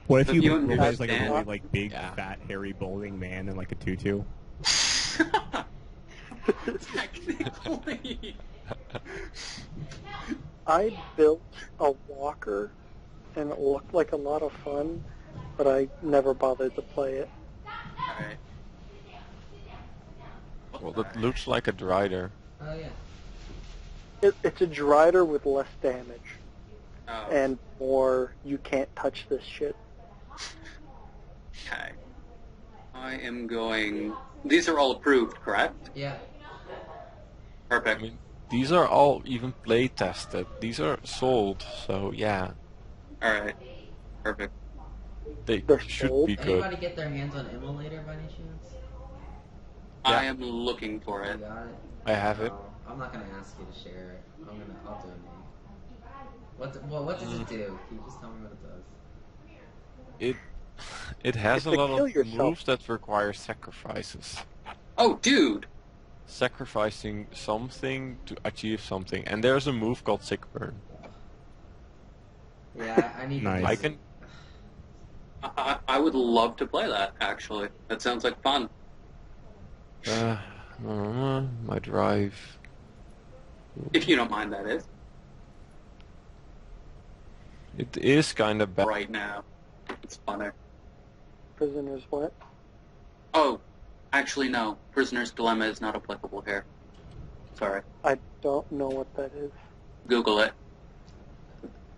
What if If you you roll as like a understand- really like big, Yeah. fat, hairy, balding man in like a tutu? Technically. I built a walker, and it looked like a lot of fun, but I never bothered to play it. Alright. Well, that looks like a Drider. Oh yeah. It's a Drider with less damage Oh, and more. You can't touch this shit. okay. I am going... These are all approved, correct? Yeah. I Perfect. mean, these are all even play tested. These are sold, so yeah, Alright. Perfect. they They're should sold? be good. Anybody get their hands on Immolator by any chance? I Yeah. am looking for You it. got it? I have it. Oh, I'm not gonna ask you to share it. I'll do it. What does it do? Can you just tell me what it does? It has a It's to lot kill of yourself. moves that require sacrifices. Oh, dude! Sacrificing something to achieve something, and there's a move called Sick Burn. Yeah, I need Nice. to I do can. I would love to play that, actually. That sounds like fun. My drive. If you don't mind, that is. It is kind of bad. Right now. It's funner. Prisoners what? Oh, actually, no. Prisoner's Dilemma is not applicable here. Sorry. I don't know what that is. Google it.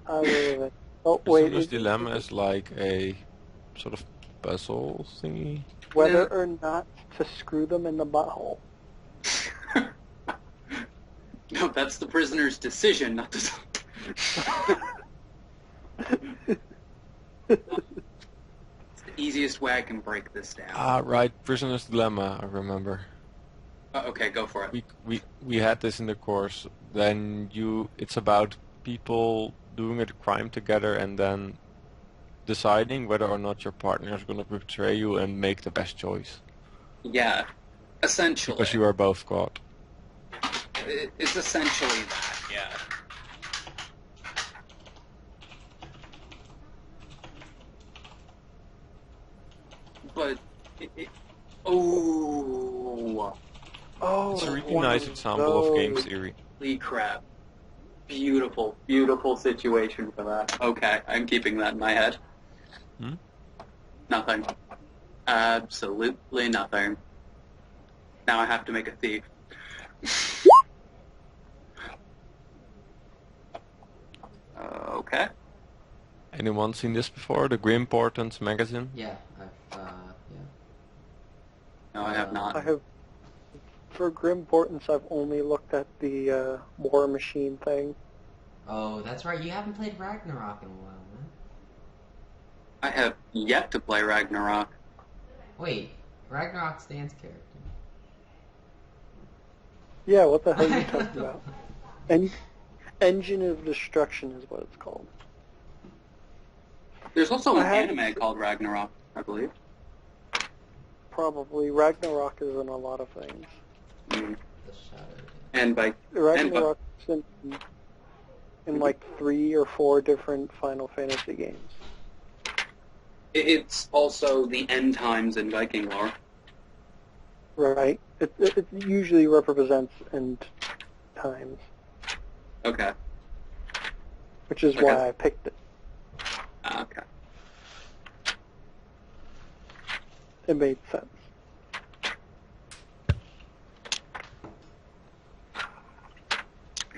I will. Oh wait. Prisoner's Dilemma is like a sort of puzzle thingy. Whether or not to screw them in the butthole. No, that's the prisoner's decision, not the... It's the easiest way I can break this down. Ah, right, Prisoner's Dilemma. I remember. Okay, go for it. We had this in the course. Then it's about people doing a crime together and then deciding whether or not your partner is going to betray you and make the best choice Yeah, essentially. because you are both caught. It's essentially that, yeah. But, oh, Oh, It's a really one nice of example of game those. theory. holy crap. Beautiful, beautiful situation for that. Okay, I'm keeping that in my head. Hmm? Nothing. Absolutely nothing. Now I have to make a thief. Okay. Anyone seen this before? The Grim Portents magazine? Yeah, yeah. No, I have I not. have, for Grim Portents, I've only looked at the War Machine thing. Oh, that's right. You haven't played Ragnarok in a while, man. I have yet to play Ragnarok. Wait, Ragnarok's Dan's character. Yeah, what the hell are you talking about? Engine of Destruction is what it's called. There's also an I haven't anime seen- called Ragnarok, I believe. Probably. Ragnarok is in a lot of things. Mm. The Shadow. And by Ragnarok is in like 3 or 4 different Final Fantasy games. it's also the end times in Viking lore. Right? It usually represents end times, Okay. which is Okay. why I picked it. Okay. It made sense.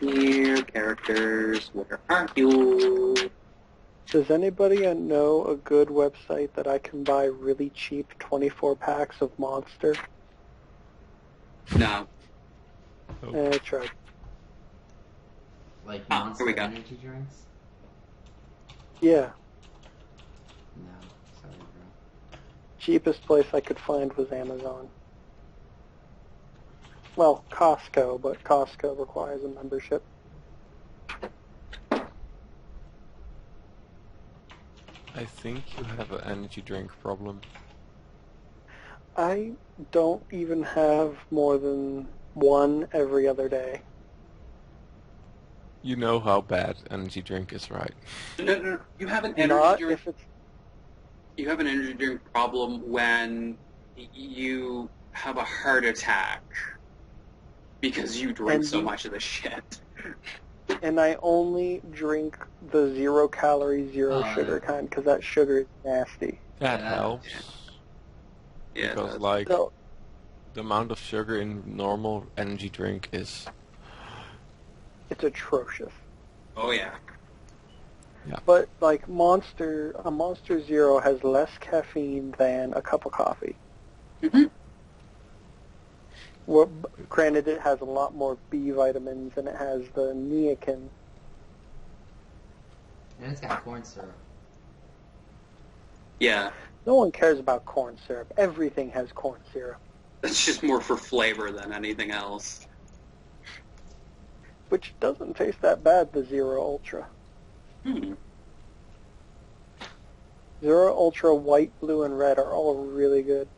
Here, characters, where are you? Does anybody know a good website that I can buy really cheap 24 packs of Monster? No. I tried. Like Ah, Monster here we go. energy drinks? Yeah. No, sorry, bro. Cheapest place I could find was Amazon. Well, Costco, but Costco requires a membership. I think you have an energy drink problem. I don't even have more than one every other day. You know how bad energy drink is, right? No. You have an energy Not drink. if it's You have an energy drink problem when you have a heart attack because you drink And so you- much of the shit. and I only drink the 0 calorie, 0 Oh, sugar yeah. kind because that sugar is nasty. Yeah, it Yeah. helps. Yeah, Because, that's- like, So, the amount of sugar in normal energy drink is... it's atrocious. oh yeah. But like a Monster Zero has less caffeine than a cup of coffee. hmm Well, granted, it has a lot more B vitamins and it has the Neokin. And it's got corn syrup. Yeah, No one cares about corn syrup. Everything has corn syrup, it's just more for flavor than anything else. which doesn't taste that bad. The Zero Ultra, Hmm. Zero Ultra, white, blue, and red are all really good.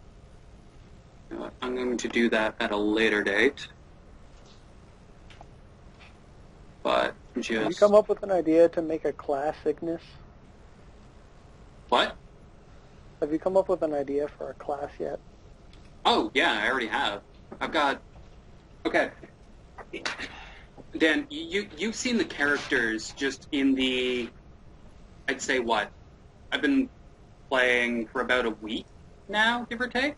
You know what, I'm going to do that at a later date. But Have you just come up with an idea to make a class, Ignis? what? Have you come up with an idea for a class yet? Oh yeah, I already have. I've got. Okay, Dan, you've seen the characters just in the. I'd say what? I've been playing for about a week now, give or take.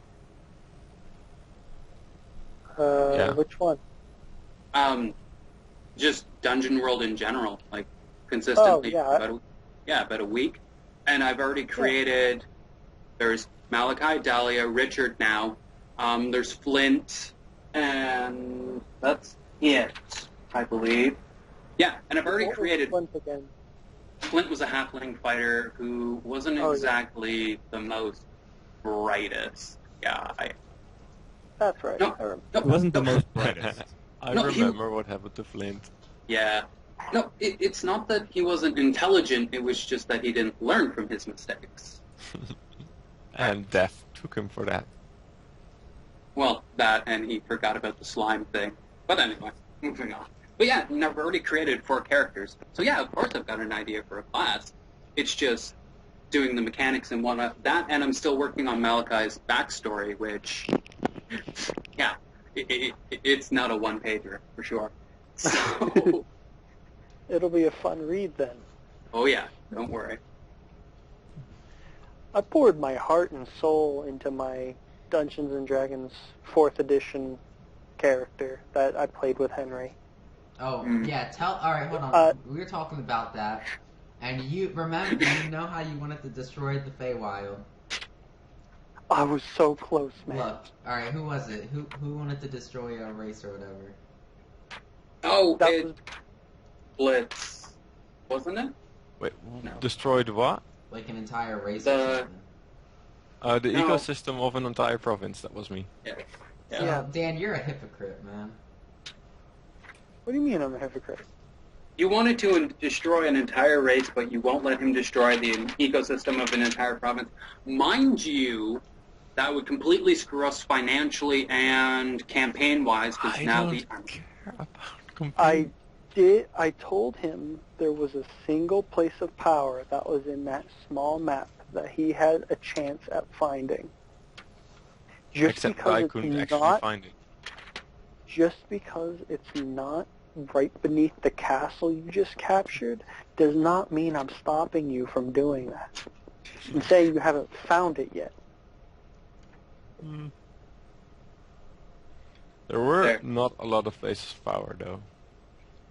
Yeah. Which one? Just Dungeon World in general, like consistently. Oh, yeah. About a week, and I've already created. There's Malachi, Dahlia, Richard now. There's Flint, and that's it, I believe. Yeah, and I've already What was created. Flint again? Flint was a halfling fighter who wasn't Oh, yeah. exactly the most brightest guy. That's right. No. I remember. No, It wasn't the no, most brightest. I No, he- remember what happened to Flint. Yeah. No, it's not that he wasn't intelligent, it was just that he didn't learn from his mistakes. And Death took him for that. Well, that, and he forgot about the slime thing. But anyway, moving on. But yeah, and I've already created 4 characters. So yeah, of course I've got an idea for a class. It's just doing the mechanics and whatnot. That, and I'm still working on Malachi's backstory, which, yeah, it's not a one-pager, for sure. So, It'll be a fun read then. oh yeah, don't worry. I poured my heart and soul into my Dungeons and Dragons 4th edition character that I played with Henry. Oh, Mm. yeah, alright, hold on. We were talking about that. And you know how you wanted to destroy the Feywild? I was so close, man. Look, alright, who was it? Who wanted to destroy a race or whatever? Oh, That it was Blitz, wasn't it? Wait, No. destroyed what? Like an entire race The- or something? The No. ecosystem of an entire province, that was me. Yeah. So, Yeah. Dan, you're a hypocrite, man. What do you mean I'm a hypocrite? You wanted to destroy an entire race, but you won't let him destroy the ecosystem of an entire province. Mind you, that would completely screw us financially and campaign-wise, because now the... care about competing. I told him there was a single place of power that was in that small map that he had a chance at finding. Just Except because I it's couldn't actually not, find it. just because it's not right beneath the castle you just captured, does not mean I'm stopping you from doing that. And saying you haven't found it yet. There were There. not a lot of places of power, though.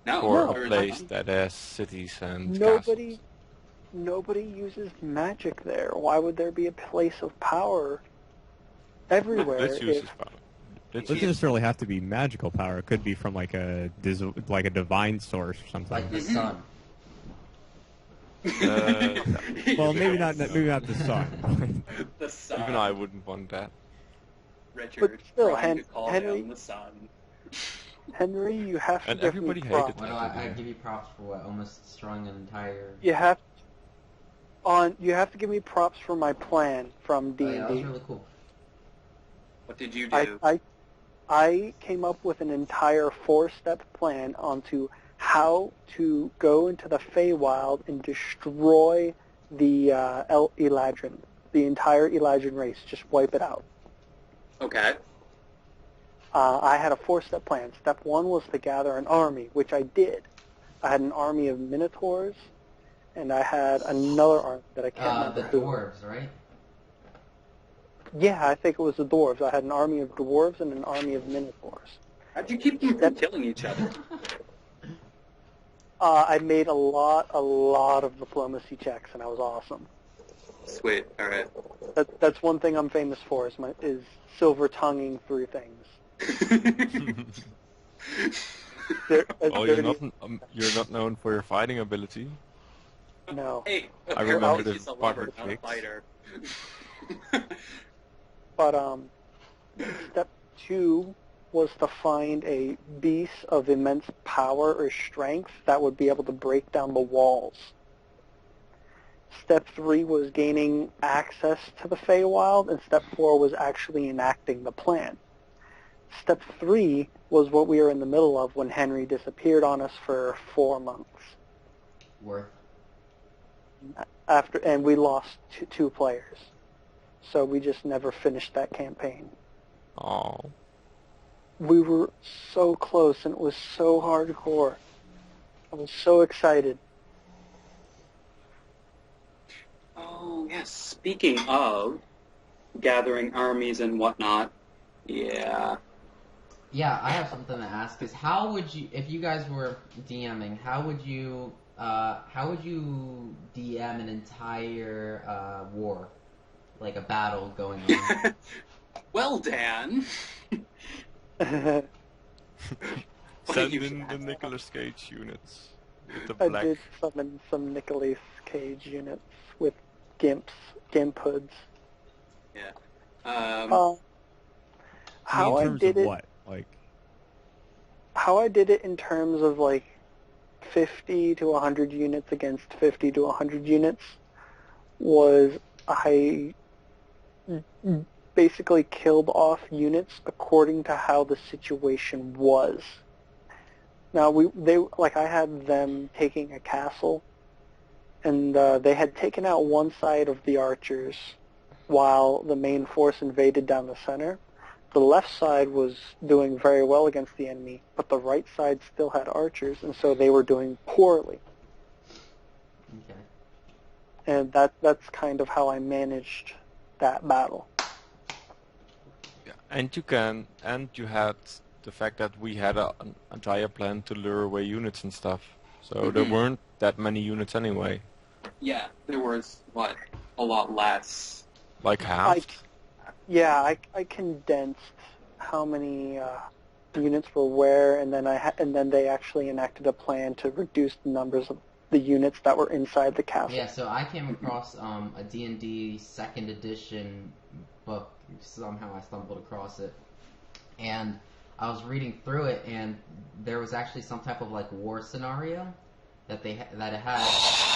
No, For there a is place not. that has cities and Nobody uses magic there. Why would there be a place of power everywhere? Blitz uses if- power. It doesn't necessarily have to be magical power. It could be from like a divine source or something. Like the Mhm. sun. Well, maybe not the sun. The sun. Even I wouldn't want that. Richard, But still, trying to call Henry- down the sun. Henry, you have to And give everybody me hated props. What do I give you props for what? Almost destroying an entire... You have to give me props for my plan from Oh, yeah, that was D&D. really cool. What did you do? I came up with an entire 4-step plan onto how to go into the Feywild and destroy the Eladrin, the entire Eladrin race. Just wipe it out. Okay. I had a 4-step plan. Step 1 was to gather an army, which I did. I had an army of Minotaurs, and I had another army that I can't remember The who. dwarves, right? Yeah, I think it was the dwarves. I had an army of dwarves and an army of minotaurs. How'd you keep them from killing each other? I made a lot of diplomacy checks, and I was awesome. Sweet. All right. That's one thing I'm famous for is silver tonguing through things. You're not known for your fighting ability. No. Hey, I remember the he's a part lover, with not a pigs. fighter. But step 2 was to find a beast of immense power or strength that would be able to break down the walls. Step 3 was gaining access to the Feywild, and Step 4 was actually enacting the plan. Step 3 was what we were in the middle of when Henry disappeared on us for 4 months. Worth. And we lost two players. So we just never finished that campaign. Oh. We were so close, and it was so hardcore. I was so excited. Oh, yes. Speaking of gathering armies and whatnot, yeah. Yeah, I have something to ask. Is how would you, if you guys were DMing, how would you DM an entire war, like a battle going on? Well, Dan. Send you in should the ask Nicolas Cage units with the I black. did summon some Nicolas Cage units with gimp hoods. Yeah. How I in terms did of it. what? Like, How I did it in terms of like 50 to 100 units against 50 to 100 units was I basically killed off units according to how the situation was. Now I had them taking a castle, and they had taken out one side of the archers while the main force invaded down the center. The left side was doing very well against the enemy, but the right side still had archers, and so they were doing poorly. Okay. And that's kind of how I managed that battle. Yeah. And you had the fact that we had an entire plan to lure away units and stuff. So there weren't that many units anyway. Yeah, there was, a lot less. Like half. I condensed how many units were where, and then they actually enacted a plan to reduce the numbers of the units that were inside the castle. Yeah, so I came across a D&D 2nd edition book. Somehow I stumbled across it. And I was reading through it, and there was actually some type of like war scenario that that it had.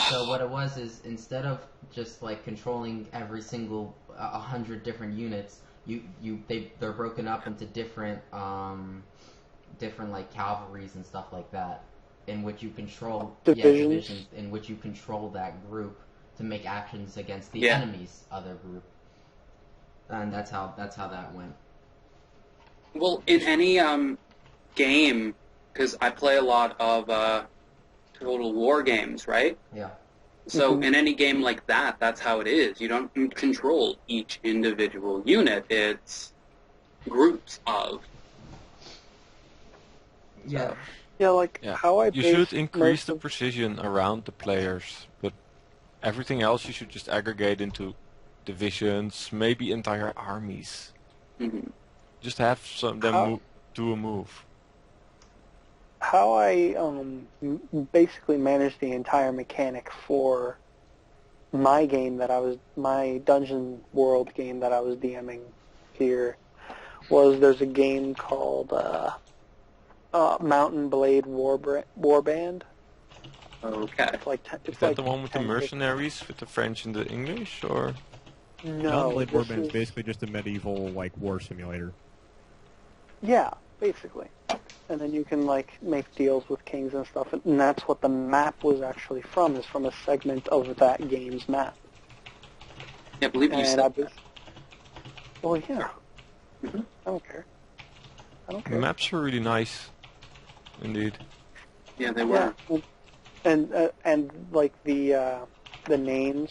So what it was is, instead of just like controlling every single 100 different units, they're broken up into different like cavalries and stuff like that, in which you control divisions in which you control that group to make actions against the enemy's other group. And that's how that went. Well, in any game, because I play a lot of Total War games, right? Yeah. So in any game like that, that's how it is. You don't control each individual unit. It's groups of. Yeah. Yeah, how I You should based increase most the of- precision around the players, but everything else you should just aggregate into divisions, maybe entire armies. Mhm. Just have them do a move. how I basically managed the entire mechanic for my Dungeon World game that I was DMing here was there's a game called Mountain Blade Warband. Okay. It's like Is that the one with the mercenaries, with the French and the English, or? No, Mountain Blade this Warband is is- basically just a medieval like war simulator. Yeah, basically. And then you can like make deals with kings and stuff, and that's what the map was actually from. Is from a segment of that game's map. Yeah, I believe you And said that. Well, yeah. I don't care. The maps are really nice, indeed. Yeah, they were. Yeah, and like the names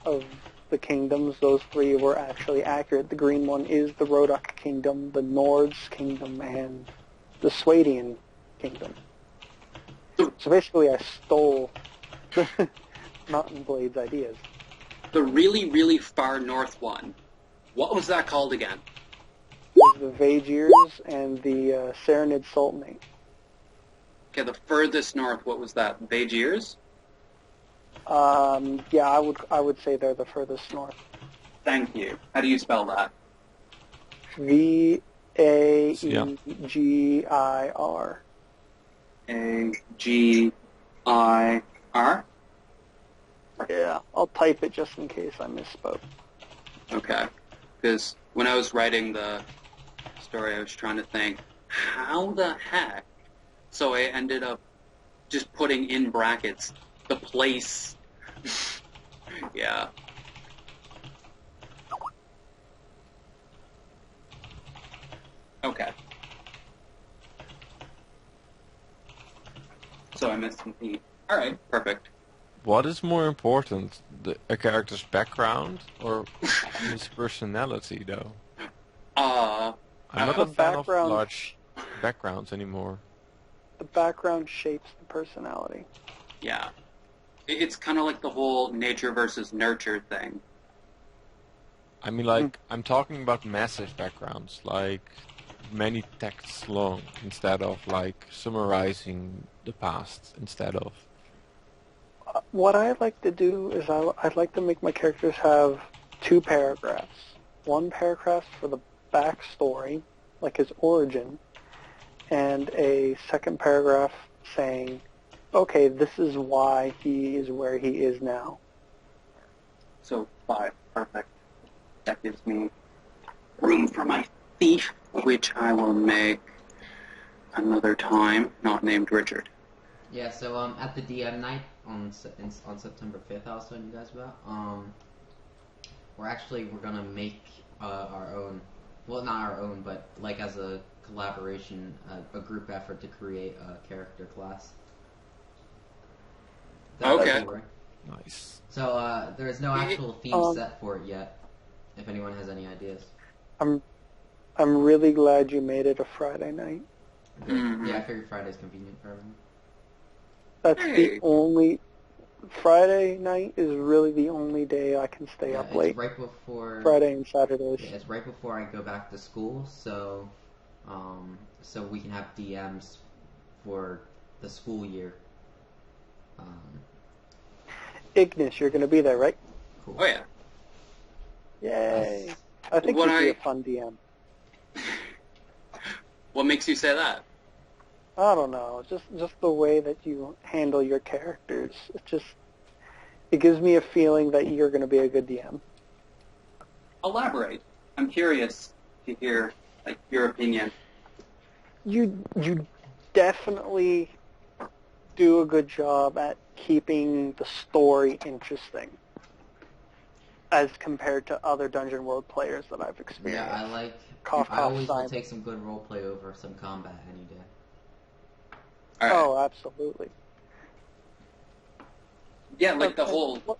of the kingdoms, those three were actually accurate. The green one is the Rhodoc kingdom, the Nords kingdom, and the Swadian kingdom. So basically I stole Mountain Blade's ideas. The really, really far north one. What was that called again? The Vaegirs and the Serenid Sultanate. Okay, the furthest north, what was that? Vaegirs? Yeah, I would say they're the furthest north. Thank you. How do you spell that? Vaegir. Agir? Yeah, I'll type it just in case I misspoke. Okay. Because when I was writing the story, I was trying to think, how the heck? So I ended up just putting in brackets the place. Yeah. Okay. So I missed some E. Alright, perfect. What is more important, a character's background or his personality, though? I'm not the a fan of background- large backgrounds anymore. The background shapes the personality. Yeah. It's kind of like the whole nature versus nurture thing. I mean, like, I'm talking about massive backgrounds, like many texts long, instead of, like, summarizing the past, instead of... What I like to do is I'd like to make my characters have 2 paragraphs. One paragraph for the backstory, like his origin, and a second paragraph saying, okay, this is why he is where he is now. So 5. Perfect. That gives me room for my thief, which I will make another time, not named Richard. Yeah, so at the DM night on September 5th, I was telling you guys about, we're gonna make our own, well, not our own, but like as a collaboration, a group effort to create a character class. Okay. Nice. So there's no actual theme set for it yet. If anyone has any ideas. I'm really glad you made it a Friday night. Mhm. Yeah, I figured Friday's convenient for everyone. That's Hey. the only... Friday night is really the only day I can stay Yeah, up it's late. right before. Friday and Saturdays. Yeah, it's right before I go back to school, so so we can have DMs for the school year. Ignis, you're going to be there, right? Cool. Oh yeah. Yay. I think What you'd be I- a fun DM. What makes you say that? I don't know, just the way that you handle your characters. It gives me a feeling that you're going to be a good DM. Elaborate. I'm curious to hear your opinion. You definitely do a good job at keeping the story interesting as compared to other Dungeon World players that I've experienced. Yeah, I like. Cough, I cough, always will Simon. take some good roleplay over some combat any day. All right. Oh, absolutely. Yeah, like the Okay, whole. pl-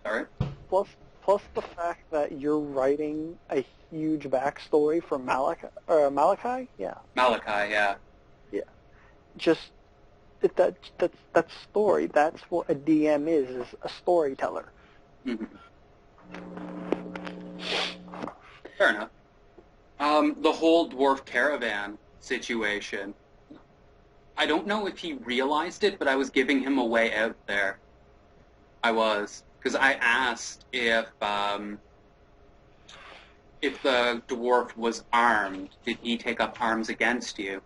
Sorry. Plus the fact that you're writing a huge backstory for Malachi? Yeah. Malachi. Yeah. Just that's story. That's what a DM is a storyteller. Mhm. Fair enough. The whole dwarf caravan situation. I don't know if he realized it, but I was giving him a way out there. I was, because I asked if the dwarf was armed, did he take up arms against you?